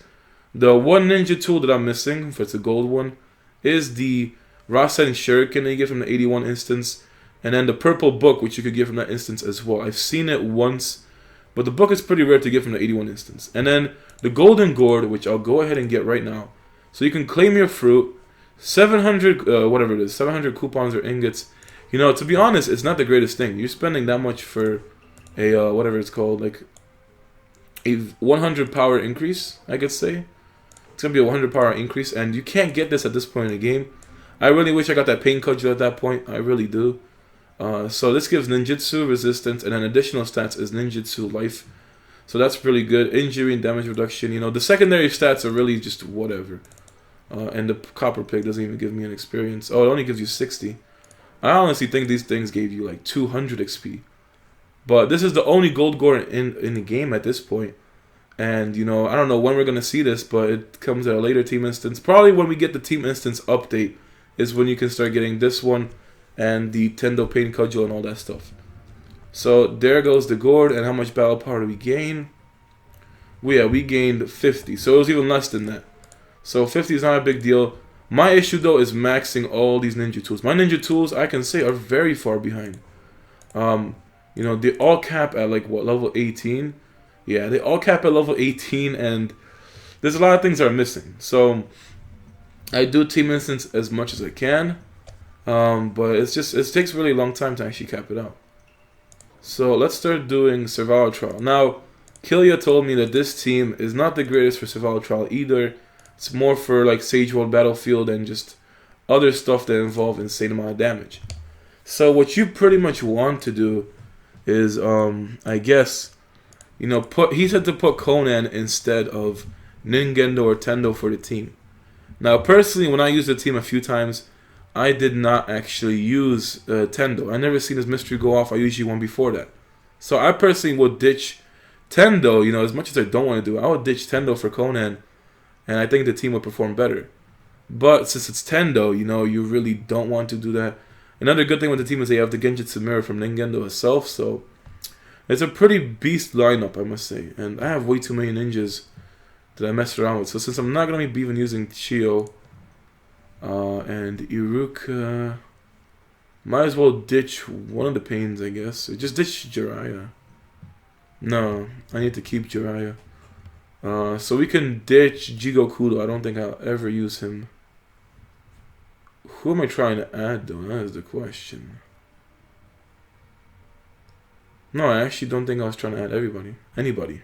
The one ninja tool that I'm missing, if it's a gold one, is the Rasen Shuriken that you get from the 81 instance, and then the purple book, which you could get from that instance as well. I've seen it once, but the book is pretty rare to get from the 81 instance. And then the golden gourd, which I'll go ahead and get right now. So you can claim your fruit, 700, whatever it is, 700 coupons or ingots. You know, to be honest, it's not the greatest thing. You're spending that much for a, whatever it's called, like a 100 power increase, I could say. It's going to be a 100 power increase, and you can't get this at this point in the game. I really wish I got that Pain Cudgel at that point. I really do. So this gives ninjutsu resistance, and then additional stats is ninjutsu life. So that's really good. Injury and damage reduction. You know, the secondary stats are really just whatever. And the Copper Pig doesn't even give me an experience. Oh, it only gives you 60. I honestly think these things gave you like 200 XP. But this is the only gold gore in the game at this point. And, you know, I don't know when we're going to see this, but it comes at a later Team Instance. Probably when we get the Team Instance update is when you can start getting this one and the Tendo Pain Cudgel and all that stuff. So there goes the gourd, and how much battle power do we gain? We gained 50, so it was even less than that. So 50 is not a big deal. My issue though is maxing all these ninja tools. My ninja tools, I can say, are very far behind. You know, they all cap at like what, level 18? Yeah, they all cap at level 18, and there's a lot of things that are missing. So I do Team Instance as much as I can, but it takes a really long time to actually cap it out. So let's start doing Survival Trial. Now, Killia told me that this team is not the greatest for Survival Trial either. It's more for like Sage World Battlefield and just other stuff that involve insane amount of damage. So what you pretty much want to do is, I guess, you know, he said to put Conan instead of Ningendo or Tendo for the team. Now, personally, when I used the team a few times, I did not actually use Tendo. I never seen his mystery go off. I usually won before that. So I personally would ditch Tendo, you know, as much as I don't want to do. I would ditch Tendo for Conan, and I think the team would perform better. But since it's Tendo, you know, you really don't want to do that. Another good thing with the team is they have the Genjutsu Mirror from Ningendo itself, so it's a pretty beast lineup, I must say. And I have way too many ninjas that I messed around with. So since I'm not going to be even using Chio and Iruka, might as well ditch one of the pains, I guess. Just ditch Jiraiya. No, I need to keep Jiraiya. So we can ditch Jigokudo. I don't think I'll ever use him. Who am I trying to add, though? That is the question. No, I actually don't think I was trying to add anybody.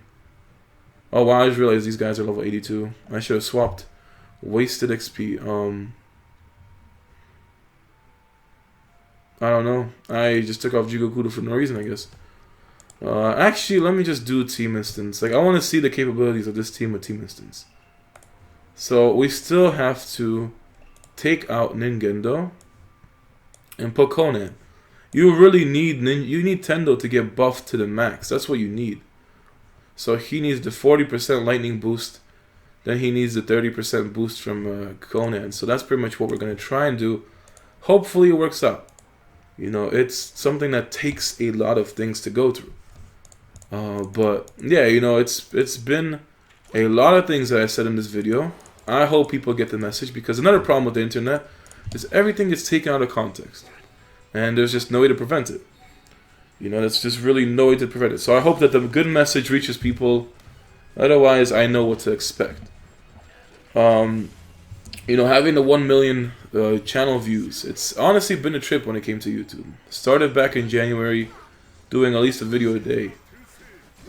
Oh, wow, I just realized these guys are level 82. I should have swapped. Wasted XP. I don't know. I just took off Jigokudo for no reason, I guess. Actually, let me just do Team Instance. Like, I want to see the capabilities of this team with Team Instance. So, we still have to take out Ningendo and put Conan. You really need Tendo to get buffed to the max. That's what you need. So he needs the 40% lightning boost. Then he needs the 30% boost from Conan. So that's pretty much what we're going to try and do. Hopefully it works out. You know, it's something that takes a lot of things to go through. But yeah, you know, it's been a lot of things that I said in this video. I hope people get the message, because another problem with the internet is everything gets taken out of context, and there's just no way to prevent it. You know, there's just really no way to prevent it. So I hope that the good message reaches people. Otherwise, I know what to expect. You know, having the 1 million channel views, it's honestly been a trip when it came to YouTube. Started back in January, doing at least a video a day.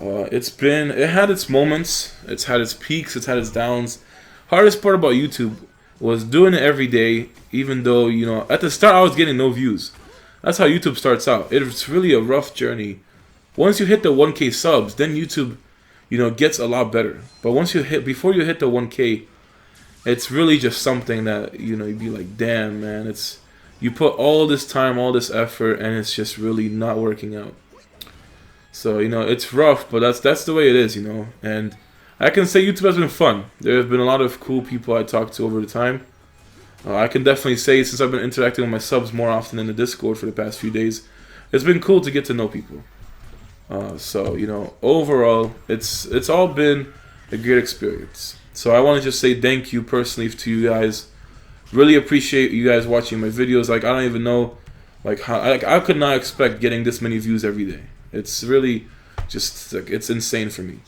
It had its moments, it's had its peaks, it's had its downs. Hardest part about YouTube was doing it every day, even though, you know, at the start I was getting no views. That's how YouTube starts out. It's really a rough journey. Once you hit the 1K subs, then YouTube, you know, gets a lot better. But before you hit the 1K, it's really just something that, you know, you'd be like, damn, man, you put all this time, all this effort, and it's just really not working out. So, you know, it's rough, but that's the way it is, you know. And I can say YouTube has been fun. There have been a lot of cool people I talked to over the time. I can definitely say, since I've been interacting with my subs more often in the Discord for the past few days, it's been cool to get to know people. So, you know, overall, it's all been a great experience. So I want to just say thank you personally to you guys. Really appreciate you guys watching my videos. Like, I don't even know, like, how I could not expect getting this many views every day. It's really just, like, it's insane for me.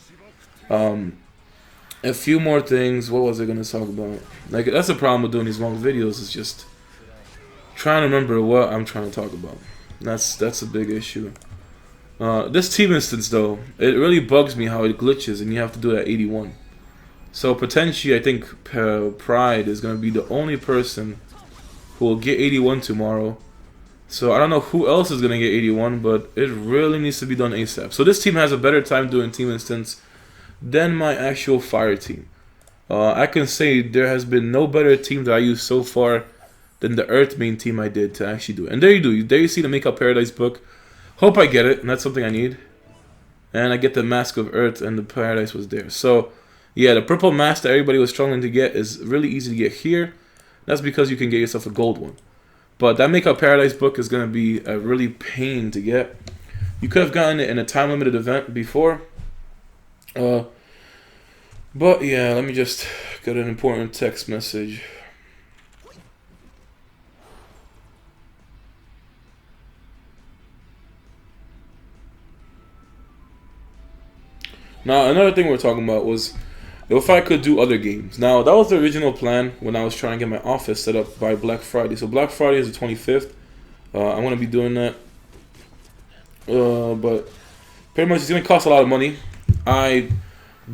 A few more things. What was I gonna talk about? Like, that's the problem with doing these long videos, is just trying to remember what I'm trying to talk about. That's a big issue. This team instance, though, it really bugs me how it glitches and you have to do it at 81. So potentially, I think Pride is gonna be the only person who will get 81 tomorrow. So I don't know who else is gonna get 81, but it really needs to be done ASAP. So this team has a better time doing team instance than my actual fire team. I can say there has been no better team that I used so far than the Earth main team I did to actually do it. And there you do. There you see the Make Up Paradise book. Hope I get it, and that's something I need. And I get the Mask of Earth, and the Paradise was there. So yeah, the purple mask that everybody was struggling to get is really easy to get here. That's because you can get yourself a gold one. But that Make Up Paradise book is going to be a really pain to get. You could have gotten it in a time-limited event before. But yeah, let me just get an important text message. Now, another thing we're talking about was if I could do other games. Now, that was the original plan when I was trying to get my office set up by Black Friday. So Black Friday is the 25th. I'm going to be doing that. But pretty much it's going to cost a lot of money. I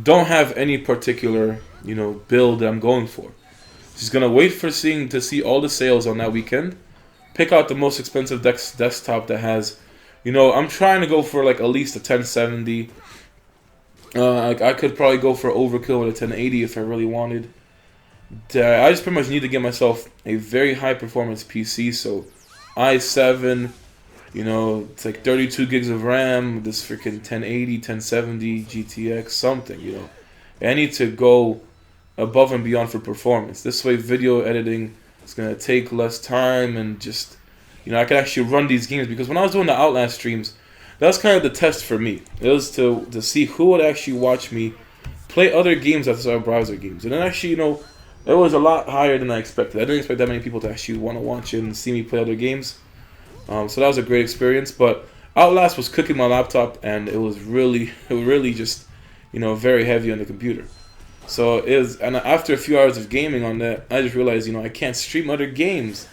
don't have any particular, you know, build that I'm going for. Just gonna wait for to see all the sales on that weekend. Pick out the most expensive desktop that has, you know, I'm trying to go for like at least a 1070. I could probably go for overkill with a 1080 if I really wanted. I just pretty much need to get myself a very high performance PC. So i7, you know, it's like 32 gigs of RAM, this freaking 1080, 1070, GTX, something, you know. I need to go above and beyond for performance. This way video editing is going to take less time, and just, you know, I can actually run these games. Because when I was doing the Outlast streams, that was kind of the test for me. It was to see who would actually watch me play other games outside of browser games. And then actually, you know, it was a lot higher than I expected. I didn't expect that many people to actually want to watch it and see me play other games. So that was a great experience. But Outlast was cooking my laptop, and it was really just, you know, very heavy on the computer. So and after a few hours of gaming on that, I just realized, you know, I can't stream other games.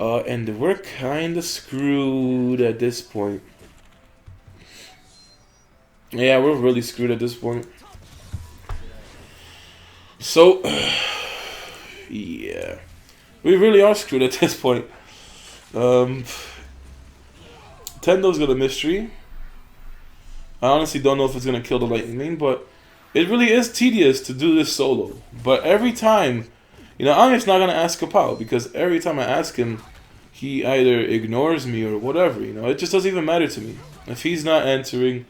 And we're kind of screwed at this point. Yeah, we're really screwed at this point. So, yeah. We really are screwed at this point. Tendo's got a mystery. I honestly don't know if it's going to kill the lightning main, but it really is tedious to do this solo. But every time, you know, I'm just not going to ask Kapow, because every time I ask him, he either ignores me or whatever, you know. It just doesn't even matter to me. If he's not answering,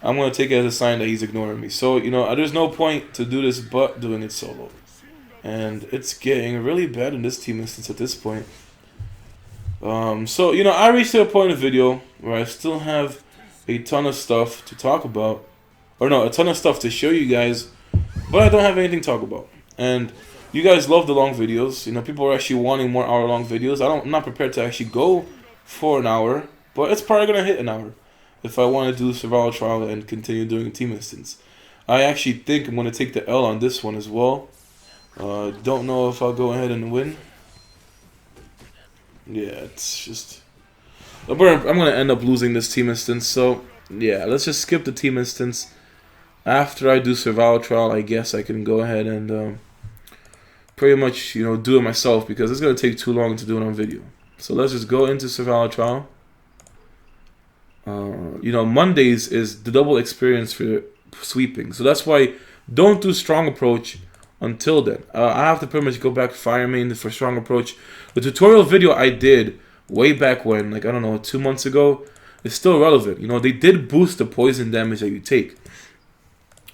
I'm going to take it as a sign that he's ignoring me. So, you know, there's no point to do this but doing it solo. And it's getting really bad in this team instance at this point. So, you know, I reached to a point of the video where I still have a ton of stuff to talk about. Or no, a ton of stuff to show you guys, but I don't have anything to talk about. And you guys love the long videos. You know, people are actually wanting more hour-long videos. I'm not prepared to actually go for an hour, but it's probably going to hit an hour if I want to do survival trial and continue doing team instance. I actually think I'm going to take the L on this one as well. Don't know if I'll go ahead and win. Yeah, it's just... I'm going to end up losing this team instance, so yeah, let's just skip the team instance. After I do survival trial, I guess I can go ahead and pretty much, you know, do it myself because it's going to take too long to do it on video. So let's just go into survival trial. You know, Mondays is the double experience for sweeping. So that's why don't do strong approach until then. I have to pretty much go back to fire main for strong approach. The tutorial video I did way back when, like, I don't know, 2 months ago, is still relevant. You know, they did boost the poison damage that you take.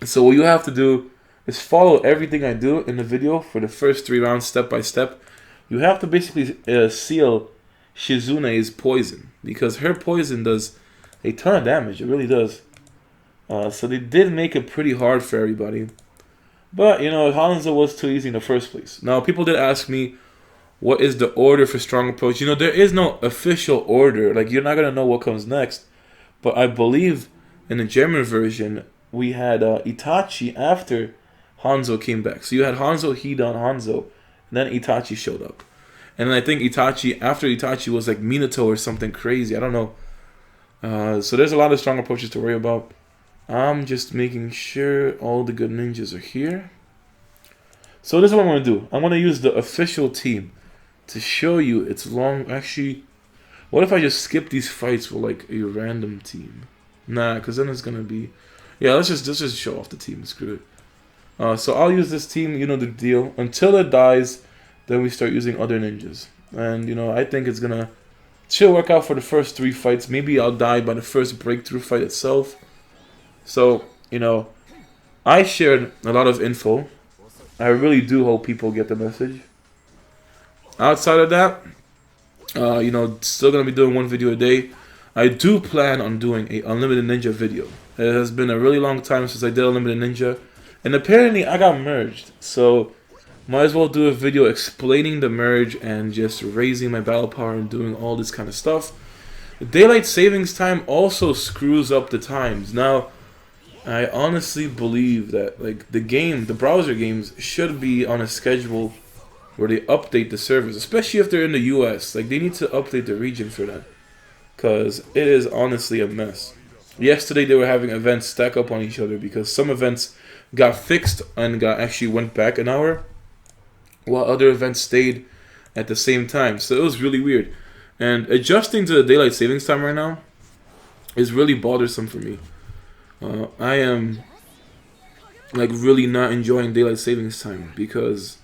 So what you have to do is follow everything I do in the video for the first 3 rounds step by step. You have to basically seal Shizune's poison because her poison does a ton of damage. It really does. So they did make it pretty hard for everybody. But, you know, Hanzo was too easy in the first place. Now, people did ask me, what is the order for strong approach? You know, there is no official order. Like, you're not going to know what comes next. But I believe in the German version, we had Itachi after Hanzo came back. So you had Hanzo, Hidan, Hanzo, and then Itachi showed up. And then I think Itachi, after Itachi was like Minato or something crazy. I don't know. So there's a lot of strong approaches to worry about. I'm just making sure all the good ninjas are here. So this is what I'm going to do. I'm going to use the official team to show you it's long. Actually, what if I just skip these fights with like a random team? Nah, because then it's going to be... Yeah, let's just show off the team. Screw it. So I'll use this team, you know the deal. Until it dies, then we start using other ninjas. And, you know, I think it's going to... Should work out for the first 3 fights. Maybe I'll die by the first breakthrough fight itself. So, you know, I shared a lot of info. I really do hope people get the message. Outside of that, you know, still going to be doing 1 video a day. I do plan on doing a Unlimited Ninja video. It has been a really long time since I did Unlimited Ninja. And apparently I got merged. So, might as well do a video explaining the merge and just raising my battle power and doing all this kind of stuff. The daylight savings time also screws up the times. Now, I honestly believe that like the browser games should be on a schedule where they update the servers, especially if they're in the US. Like, they need to update the region for that, because it is honestly a mess. Yesterday they were having events stack up on each other because some events got fixed and actually went back an hour, while other events stayed at the same time. So it was really weird. And adjusting to the daylight savings time right now is really bothersome for me. I am like really not enjoying daylight savings time because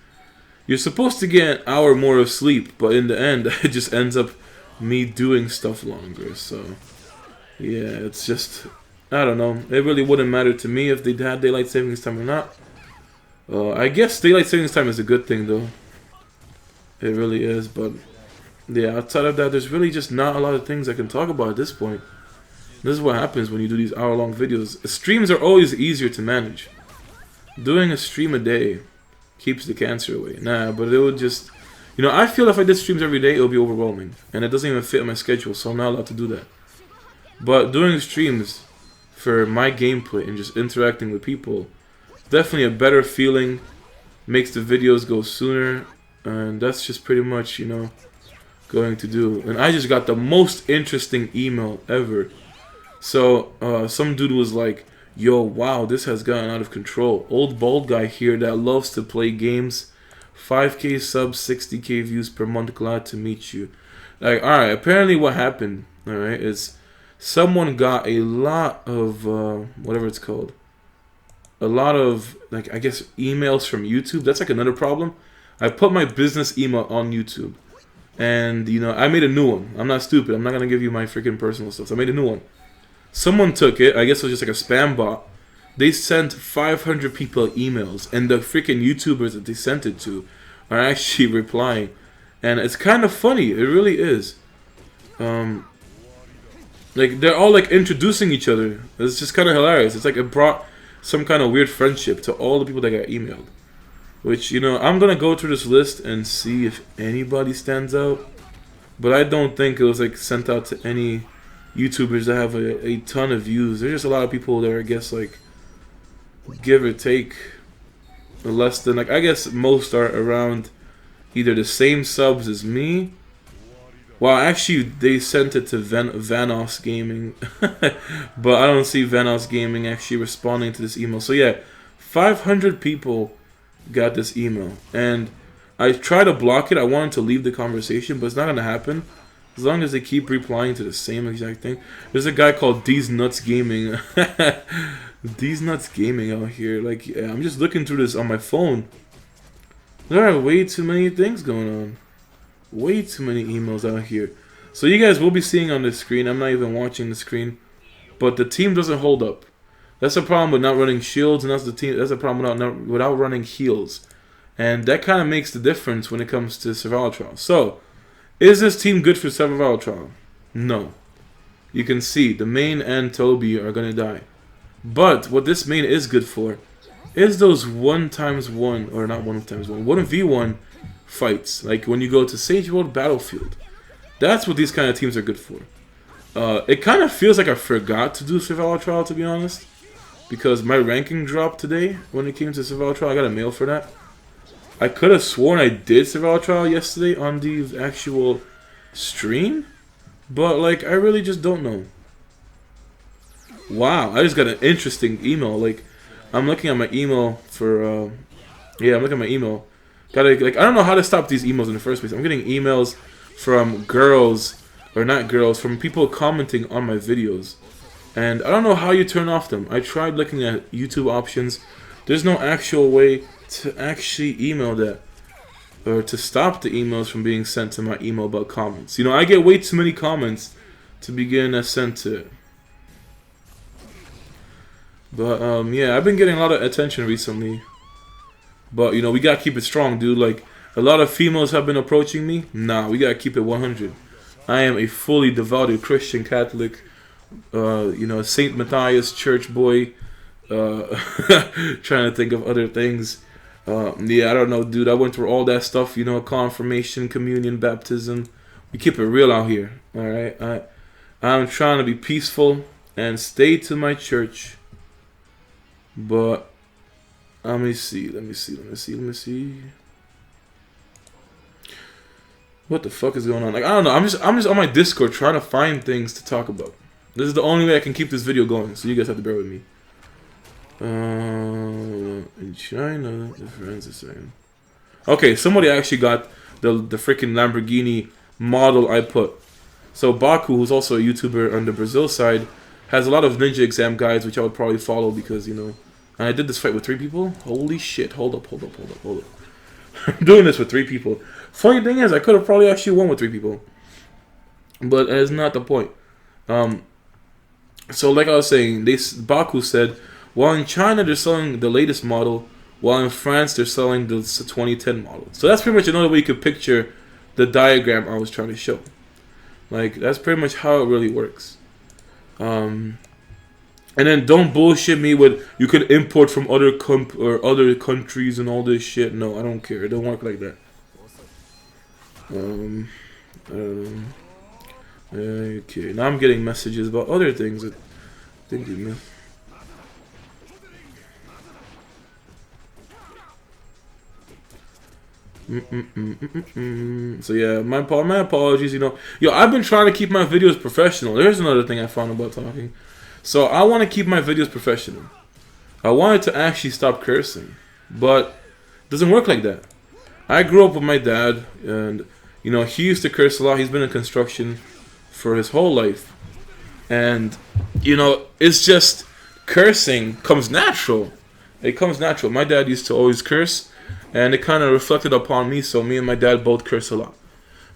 you're supposed to get an hour more of sleep, but in the end it just ends up me doing stuff longer. So yeah, it's just, I don't know. It really wouldn't matter to me if they had daylight savings time or not. I guess daylight savings time is a good thing though. It really is, but yeah, outside of that, there's really just not a lot of things I can talk about at this point. This is what happens when you do these hour-long videos. Streams are always easier to manage. Doing a stream a day keeps the cancer away. Nah, but it would just... You know, I feel if I did streams every day, it would be overwhelming. And it doesn't even fit in my schedule, so I'm not allowed to do that. But doing streams for my gameplay and just interacting with people, definitely a better feeling, makes the videos go sooner, and that's just pretty much, you know, going to do. And I just got the most interesting email ever. So, some dude was like, yo, wow, this has gotten out of control. Old bald guy here that loves to play games. 5k subs, 60k views per month, glad to meet you. Like, alright, apparently what happened, alright, is someone got a lot of, whatever it's called. A lot of, like, I guess, emails from YouTube. That's like another problem. I put my business email on YouTube. And, you know, I made a new one. I'm not stupid. I'm not going to give you my freaking personal stuff. So I made a new one. Someone took it. I guess it was just like a spam bot. They sent 500 people emails. And the freaking YouTubers that they sent it to are actually replying. And it's kind of funny. It really is. Um, like they're all like introducing each other. It's just kind of hilarious. It's like it brought some kind of weird friendship to all the people that got emailed. Which, you know, I'm gonna go through this list and see if anybody stands out. But I don't think it was like sent out to any YouTubers that have a ton of views. There's just a lot of people that are, I guess, like, give or take less than, like, I guess most are around either the same subs as me. Well, actually, they sent it to Vanos Gaming. But I don't see Vanos Gaming actually responding to this email. So yeah, 500 people got this email. And I tried to block it. I wanted to leave the conversation, but it's not going to happen. As long as they keep replying to the same exact thing. There's a guy called These Nuts Gaming. These Nuts Gaming out here. Like, yeah, I'm just looking through this on my phone. There are way too many things going on. Way too many emails out here. So you guys will be seeing on the screen. I'm not even watching the screen. But the team doesn't hold up. That's the problem with not running shields, and that's the problem without running heals. And that kind of makes the difference when it comes to survival trial. So, is this team good for survival trial? No. You can see the main and Toby are going to die. But what this main is good for is those 1x1, or not 1x1, 1v1 fights. Like when you go to Sage World Battlefield. That's what these kind of teams are good for. It kind of feels like I forgot to do survival trial, to be honest. Because my ranking dropped today when it came to survival trial. I got a mail for that. I could have sworn I did survival trial yesterday on the actual stream. But, like, I really just don't know. Wow, I just got an interesting email. Like, I'm looking at my email for, yeah, I'm looking at my email. I don't know how to stop these emails in the first place. I'm getting emails from girls, or not girls, from people commenting on my videos. And I don't know how you turn off them. I tried looking at YouTube options. There's no actual way to actually email that, or to stop the emails from being sent to my email about comments. You know, I get way too many comments to begin sent to it. But yeah, I've been getting a lot of attention recently. But you know, we gotta keep it strong, dude. Like, a lot of females have been approaching me. Nah, we gotta keep it 100. I am a fully devoted Christian Catholic, you know, Saint Matthias church boy. Trying to think of other things. Yeah, I don't know, dude. I went through all that stuff, you know, confirmation, communion, baptism. We keep it real out here, all right? I'm trying to be peaceful and stay to my church. But let me see. What the fuck is going on? Like, I don't know. I'm just on my Discord trying to find things to talk about. This is the only way I can keep this video going, so you guys have to bear with me. In China, the friends are saying. Okay, somebody actually got the freaking Lamborghini model I put. So Baku, who's also a YouTuber on the Brazil side, has a lot of ninja exam guides, which I would probably follow because, you know. And I did this fight with 3 people. Holy shit! Hold up. I'm doing this with 3 people. Funny thing is, I could have probably actually won with 3 people, but that's not the point. So like I was saying, Baku said, while in China they're selling the latest model, while in France they're selling the 2010 model. So that's pretty much another way you could picture the diagram I was trying to show. Like, that's pretty much how it really works. And then don't bullshit me with you could import from other countries and all this shit. No, I don't care. It don't work like that. Okay, now I'm getting messages about other things that think you know. So yeah, my apologies. You know, I've been trying to keep my videos professional. There's another thing I found about talking. So I want to keep my videos professional. I wanted to actually stop cursing, but it doesn't work like that. I grew up with my dad, and you know, he used to curse a lot. He's been in construction for his whole life, and you know, it's just cursing comes natural. It comes natural. My dad used to always curse, and it kind of reflected upon me. So me and my dad both curse a lot.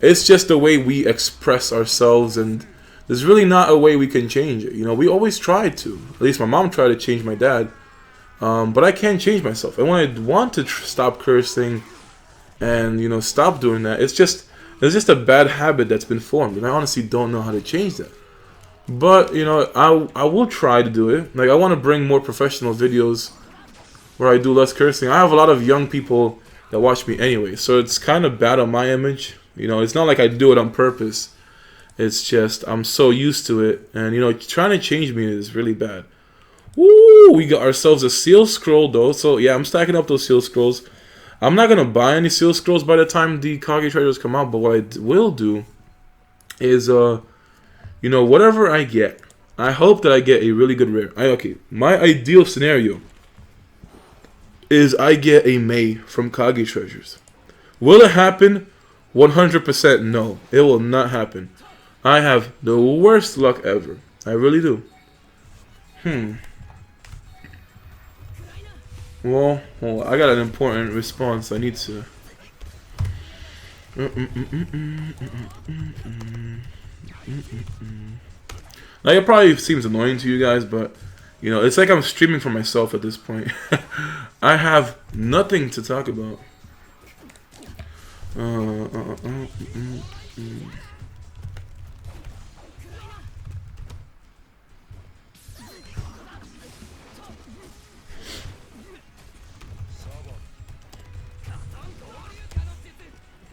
It's just the way we express ourselves, and there's really not a way we can change it. You know, we always tried to. At least my mom tried to change my dad. But I can't change myself. And when I want to stop cursing and, you know, stop doing that, it's just, It's just a bad habit that's been formed, and I honestly don't know how to change that. But you know, I will try to do it. Like I want to bring more professional videos where I do less cursing. I have a lot of young people that watch me anyway, so it's kind of bad on my image. You know, it's not like I do it on purpose. It's just I'm so used to it, and you know, trying to change me is really bad. Woo! We got ourselves a seal scroll though, so yeah, I'm stacking up those seal scrolls. I'm not gonna buy any seal scrolls by the time the Kage treasures come out, but what I will do is you know, whatever I get, I hope that I get a really good rare. Okay, my ideal scenario is I get a May from Kage treasures. Will it happen? 100% no. It will not happen. I have the worst luck ever. I really do. Well, I got an important response. I need to. Like, it probably seems annoying to you guys, but you know, it's like I'm streaming for myself at this point. I have nothing to talk about.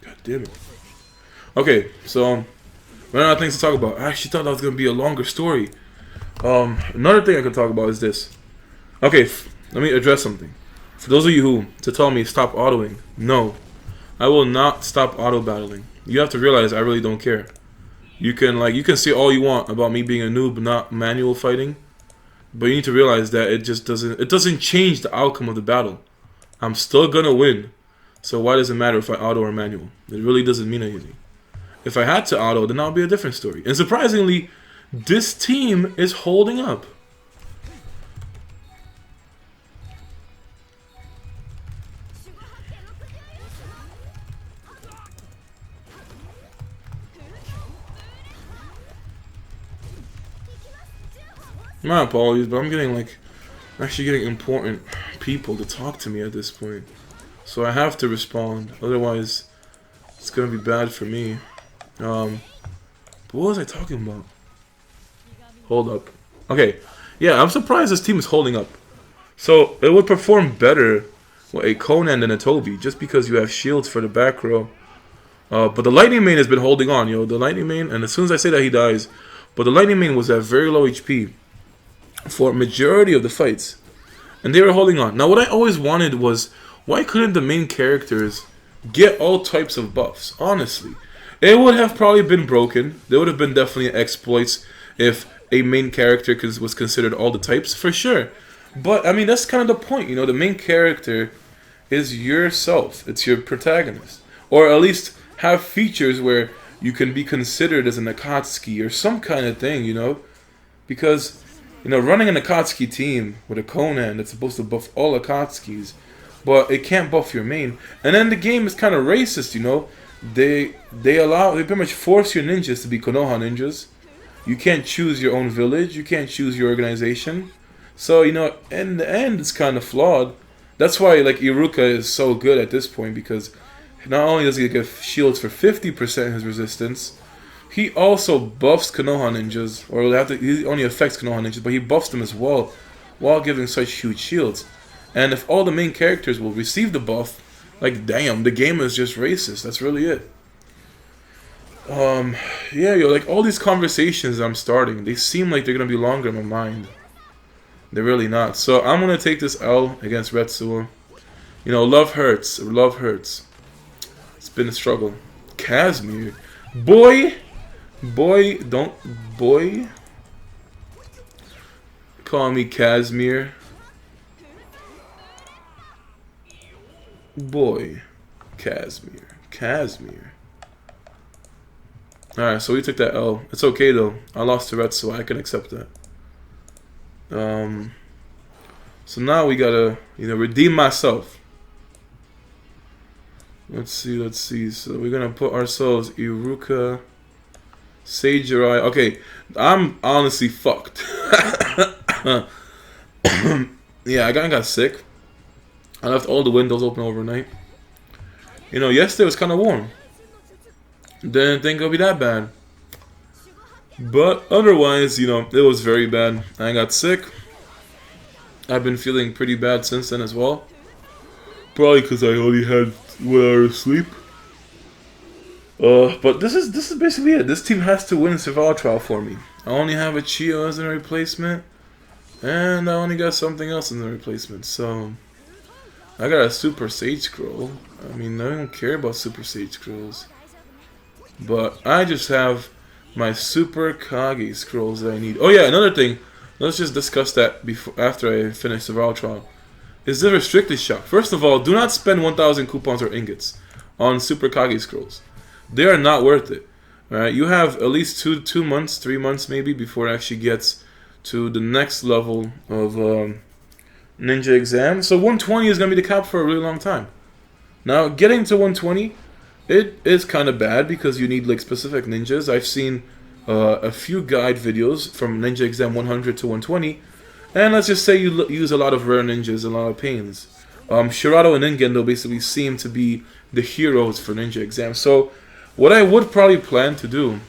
God damn it. Okay, so running out of things to talk about. I actually thought that was gonna be a longer story. Another thing I could talk about is this. Okay, let me address something. For those of you who to tell me stop autoing, no, I will not stop auto battling. You have to realize I really don't care. You can say all you want about me being a noob, not manual fighting, but you need to realize that it doesn't change the outcome of the battle. I'm still gonna win. So why does it matter if I auto or manual? It really doesn't mean anything. If I had to auto, then that would be a different story. And surprisingly, this team is holding up. My apologies, but I'm actually getting important people to talk to me at this point. So I have to respond, otherwise it's gonna be bad for me. But what was I talking about? Hold up. Okay, yeah, I'm surprised this team is holding up. So it would perform better with a Conan than a Toby, just because you have shields for the back row. But the Lightning Main has been holding on, yo. The Lightning Main, and as soon as I say that, he dies. But the Lightning Main was at very low HP for a majority of the fights, and they were holding on. Now, what I always wanted was, why couldn't the main characters get all types of buffs? Honestly, it would have probably been broken. There would have been definitely exploits if a main character was considered all the types, for sure. But I mean, that's kind of the point, you know. The main character is yourself. It's your protagonist, or at least have features where you can be considered as an Akatsuki or some kind of thing, you know, because you know, running an Akatsuki team with a Conan that's supposed to buff all Akatsukis, but it can't buff your main. And then the game is kind of racist, you know. They pretty much force your ninjas to be Konoha ninjas. You can't choose your own village. You can't choose your organization. So, you know, in the end, it's kind of flawed. That's why, like, Iruka is so good at this point, because not only does he get shields for 50% his resistance, he also buffs Konoha ninjas, or he only affects Konoha ninjas, but he buffs them as well, while giving such huge shields. And if all the main characters will receive the buff, like, damn, the game is just racist. That's really it. Yeah, yo, like, all these conversations I'm starting, they seem like they're gonna be longer in my mind. They're really not. So I'm gonna take this L against Retsuo. You know, love hurts. Love hurts. It's been a struggle. Casimir. Boy, call me Casimir. Boy, Casimir. Alright, so we took that L. It's okay though. I lost to Red, so I can accept that. So now we gotta, you know, redeem myself. Let's see. So we're gonna put ourselves Iruka, Sagerai. Okay, I'm honestly fucked. Yeah, I got sick. I left all the windows open overnight. You know, yesterday was kind of warm. Didn't think it'll be that bad. But otherwise, you know, it was very bad. I got sick. I've been feeling pretty bad since then as well. Probably because I only had 1 hour of sleep. But this is basically it. This team has to win Survival Trial for me. I only have a Chio as a replacement, and I only got something else in the replacement. So I got a Super Sage Scroll. I mean, I don't care about Super Sage Scrolls, but I just have my Super Kage Scrolls that I need. Oh yeah, another thing. Let's just discuss that after I finish Survival Trial. Is the restricted shop. First of all, do not spend 1,000 coupons or ingots on Super Kage Scrolls. They are not worth it. Alright, you have at least 2 months, 3 months maybe before it actually gets to the next level of ninja exam. So 120 is going to be the cap for a really long time. Now, getting to 120, it is kind of bad because you need like specific ninjas. I've seen a few guide videos from Ninja Exam 100 to 120, and let's just say you use a lot of rare ninjas, a lot of pains. Shirato and Ingen basically seem to be the heroes for Ninja Exam. So what I would probably plan to do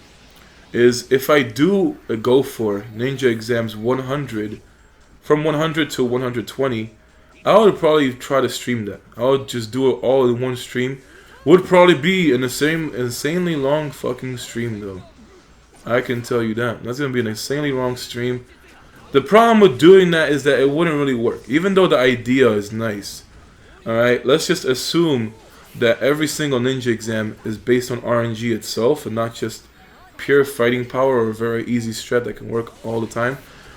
is, if I do go for Ninja Exams 100, from 100 to 120, I would probably try to stream that. I would just do it all in one stream. Would probably be in the same insanely long fucking stream though. I can tell you that. That's going to be an insanely long stream. The problem with doing that is that it wouldn't really work, even though the idea is nice. Alright, let's just assume that every single ninja exam is based on RNG itself and not just pure fighting power or a very easy strat that can work all the time.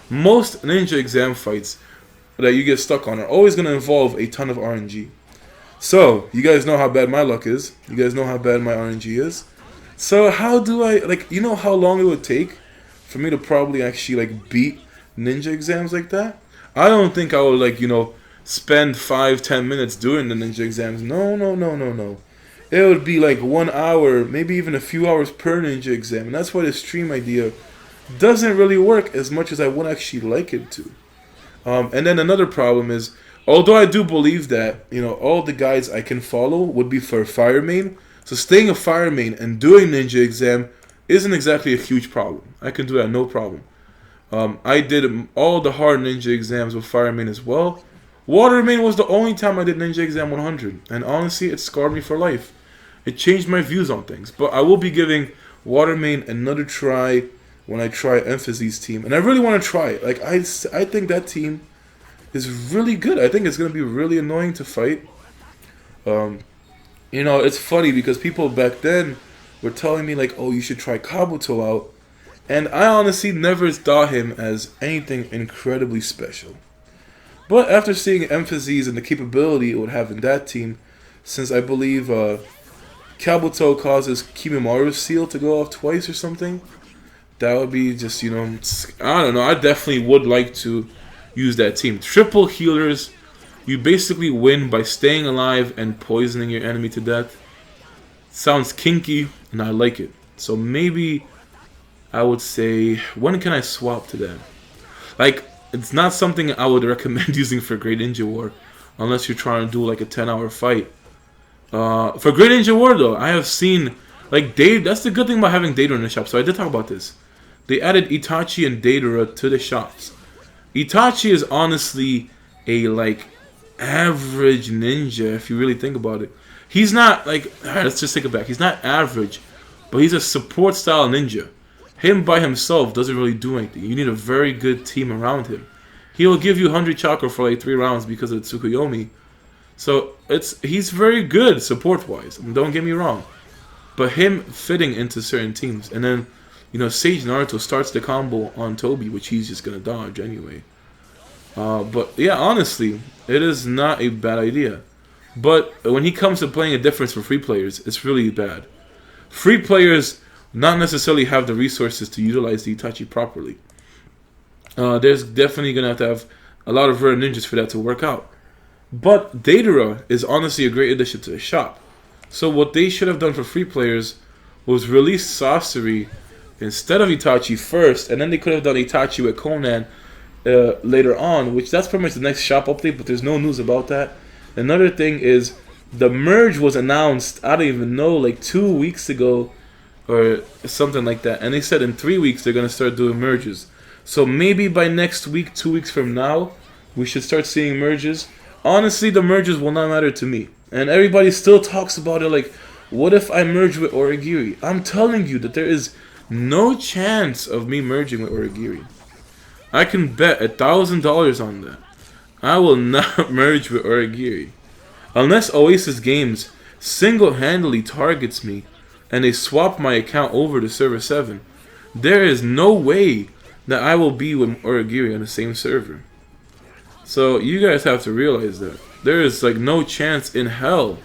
Most ninja exam fights that you get stuck on are always going to involve a ton of RNG. So, you guys know how bad my luck is. You guys know how bad my RNG is. So how do I, like, you know how long it would take for me to probably actually, like, beat ninja exams like that? I don't think I would, like, you know, spend 5-10 minutes doing the ninja exams. No. It would be like 1 hour, maybe even a few hours per ninja exam. And that's why the stream idea doesn't really work as much as I would actually like it to. And then another problem is, although I do believe that, you know, all the guides I can follow would be for fire main. So staying a fire main and doing ninja exam isn't exactly a huge problem. I can do that no problem. I did all the hard ninja exams with fire main as well. Water main was the only time I did ninja exam 100. And honestly, it scarred me for life. It changed my views on things. But I will be giving water main another try when I try Emphasis team. And I really want to try it. Like, I think that team is really good. I think it's going to be really annoying to fight. You know, it's funny because people back then were telling me like, oh, you should try Kabuto out. And I honestly never thought him as anything incredibly special. But after seeing Emphasis and the capability it would have in that team, since I believe Kabuto causes Kimimara's seal to go off twice or something, that would be just, you know, I don't know. I definitely would like to use that team. Triple healers. You basically win by staying alive and poisoning your enemy to death. Sounds kinky, and I like it. So maybe I would say, when can I swap to that? Like, it's not something I would recommend using for Great Ninja War, unless you're trying to do like a 10-hour fight. For Great Ninja War though, I have seen, like, that's the good thing about having Deidara in the shop. So I did talk about this. They added Itachi and Deidara to the shops. Itachi is honestly a, like, average ninja if you really think about it. He's not like, alright, let's just take it back. He's not average, but he's a support style ninja. Him by himself doesn't really do anything. You need a very good team around him. He'll give you 100 chakra for like 3 rounds because of Tsukuyomi. So he's very good support wise. Don't get me wrong, but him fitting into certain teams, and then, you know, Sage Naruto starts the combo on Toby, which he's just gonna dodge anyway. But yeah, honestly, it is not a bad idea. But when he comes to playing a difference for free players, it's really bad. Free players not necessarily have the resources to utilize the Itachi properly. There's definitely going to have a lot of rare ninjas for that to work out. But Deidara is honestly a great addition to the shop. So what they should have done for free players was release Sorcery instead of Itachi first, and then they could have done Itachi with Conan later on, which that's pretty much the next shop update, but there's no news about that. Another thing is, the merge was announced, I don't even know, like 2 weeks ago, or something like that. And they said in 3 weeks they're gonna start doing merges. So maybe by next week, 2 weeks from now, we should start seeing merges. Honestly, the merges will not matter to me. And everybody still talks about it like, what if I merge with Origiri? I'm telling you that there is no chance of me merging with Origiri. I can bet $1,000 on that. I will not merge with Origiri. Unless Oasis Games single-handedly targets me and they swap my account over to server 7, there is no way that I will be with Origiri on the same server. So you guys have to realize that. There is like no chance in hell.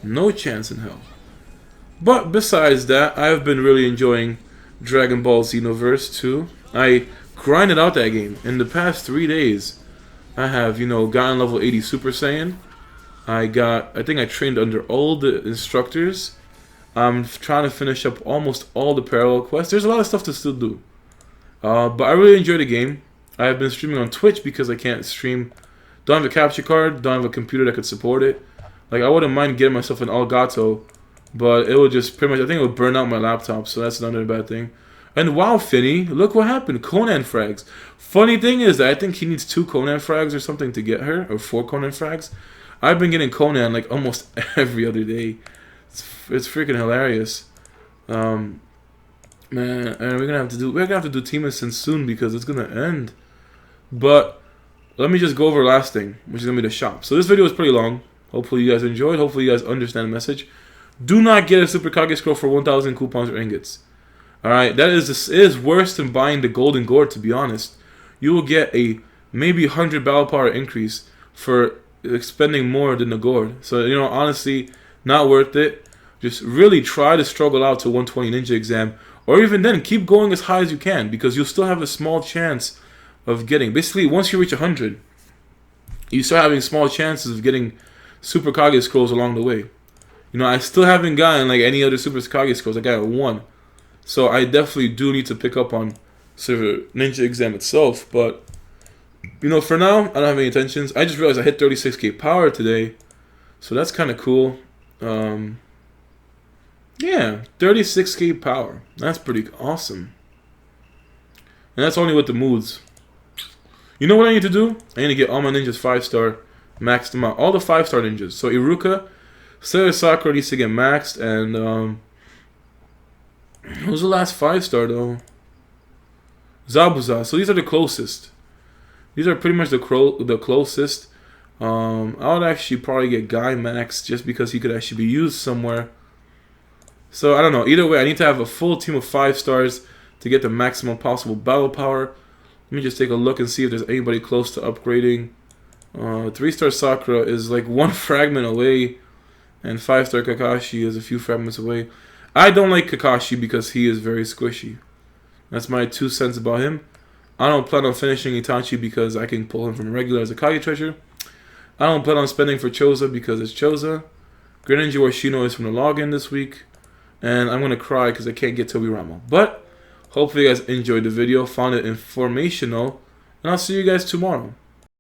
No chance in hell. But besides that, I've been really enjoying Dragon Ball Xenoverse 2. I grinded out that game. In the past 3 days, I have, gotten level 80 Super Saiyan. I think I trained under all the instructors. I'm trying to finish up almost all the parallel quests. There's a lot of stuff to still do. But I really enjoy the game. I have been streaming on Twitch because I can't stream. Don't have a capture card. Don't have a computer that could support it. Like, I wouldn't mind getting myself an Elgato, but it would just pretty much, I think it would burn out my laptop, so that's another bad thing. And wow, Finny, look what happened. Conan frags. Funny thing is that I think he needs 2 Conan frags or something to get her, or 4 Conan frags. I've been getting Conan like almost every other day. It's freaking hilarious. Man, and we're gonna have to do Team Instance soon because it's gonna end. But let me just go over the last thing, which is gonna be the shop. So this video is pretty long. Hopefully you guys enjoyed. Hopefully you guys understand the message. Do not get a Super Kage Scroll for 1,000 coupons or ingots. Alright, it is worse than buying the Golden Gourd, to be honest. You will get a maybe 100 battle power increase for expending more than the Gourd. So, honestly, not worth it. Just really try to struggle out to 120 Ninja Exam. Or even then, keep going as high as you can, because you'll still have a small chance of getting. Basically, once you reach 100, you start having small chances of getting Super Kage Scrolls along the way. I still haven't gotten like any other Super Kage Scrolls. I got 1. So I definitely do need to pick up on Server Ninja Exam itself. But, for now, I don't have any intentions. I just realized I hit 36k power today. So that's kind of cool. Yeah, 36k power. That's pretty awesome. And that's only with the moods. You know what I need to do? I need to get all my ninjas 5-star, maxed them out. All the 5-star ninjas. So Iruka, Sarah Sakura needs to get maxed, and who's the last 5-star though? Zabuza. So these are the closest. These are pretty much the closest. I would actually probably get Guy maxed just because he could actually be used somewhere. So I don't know. Either way, I need to have a full team of 5 stars to get the maximum possible battle power. Let me just take a look and see if there's anybody close to upgrading. 3-star Sakura is like 1 fragment away, and 5-star Kakashi is a few fragments away. I don't like Kakashi because he is very squishy. That's my 2 cents about him. I don't plan on finishing Itachi because I can pull him from regular as a Kage treasure. I don't plan on spending for Choza because it's Choza. Greninja Washino is from the login this week. And I'm going to cry because I can't get Tobiramo. But hopefully you guys enjoyed the video, found it informational, and I'll see you guys tomorrow.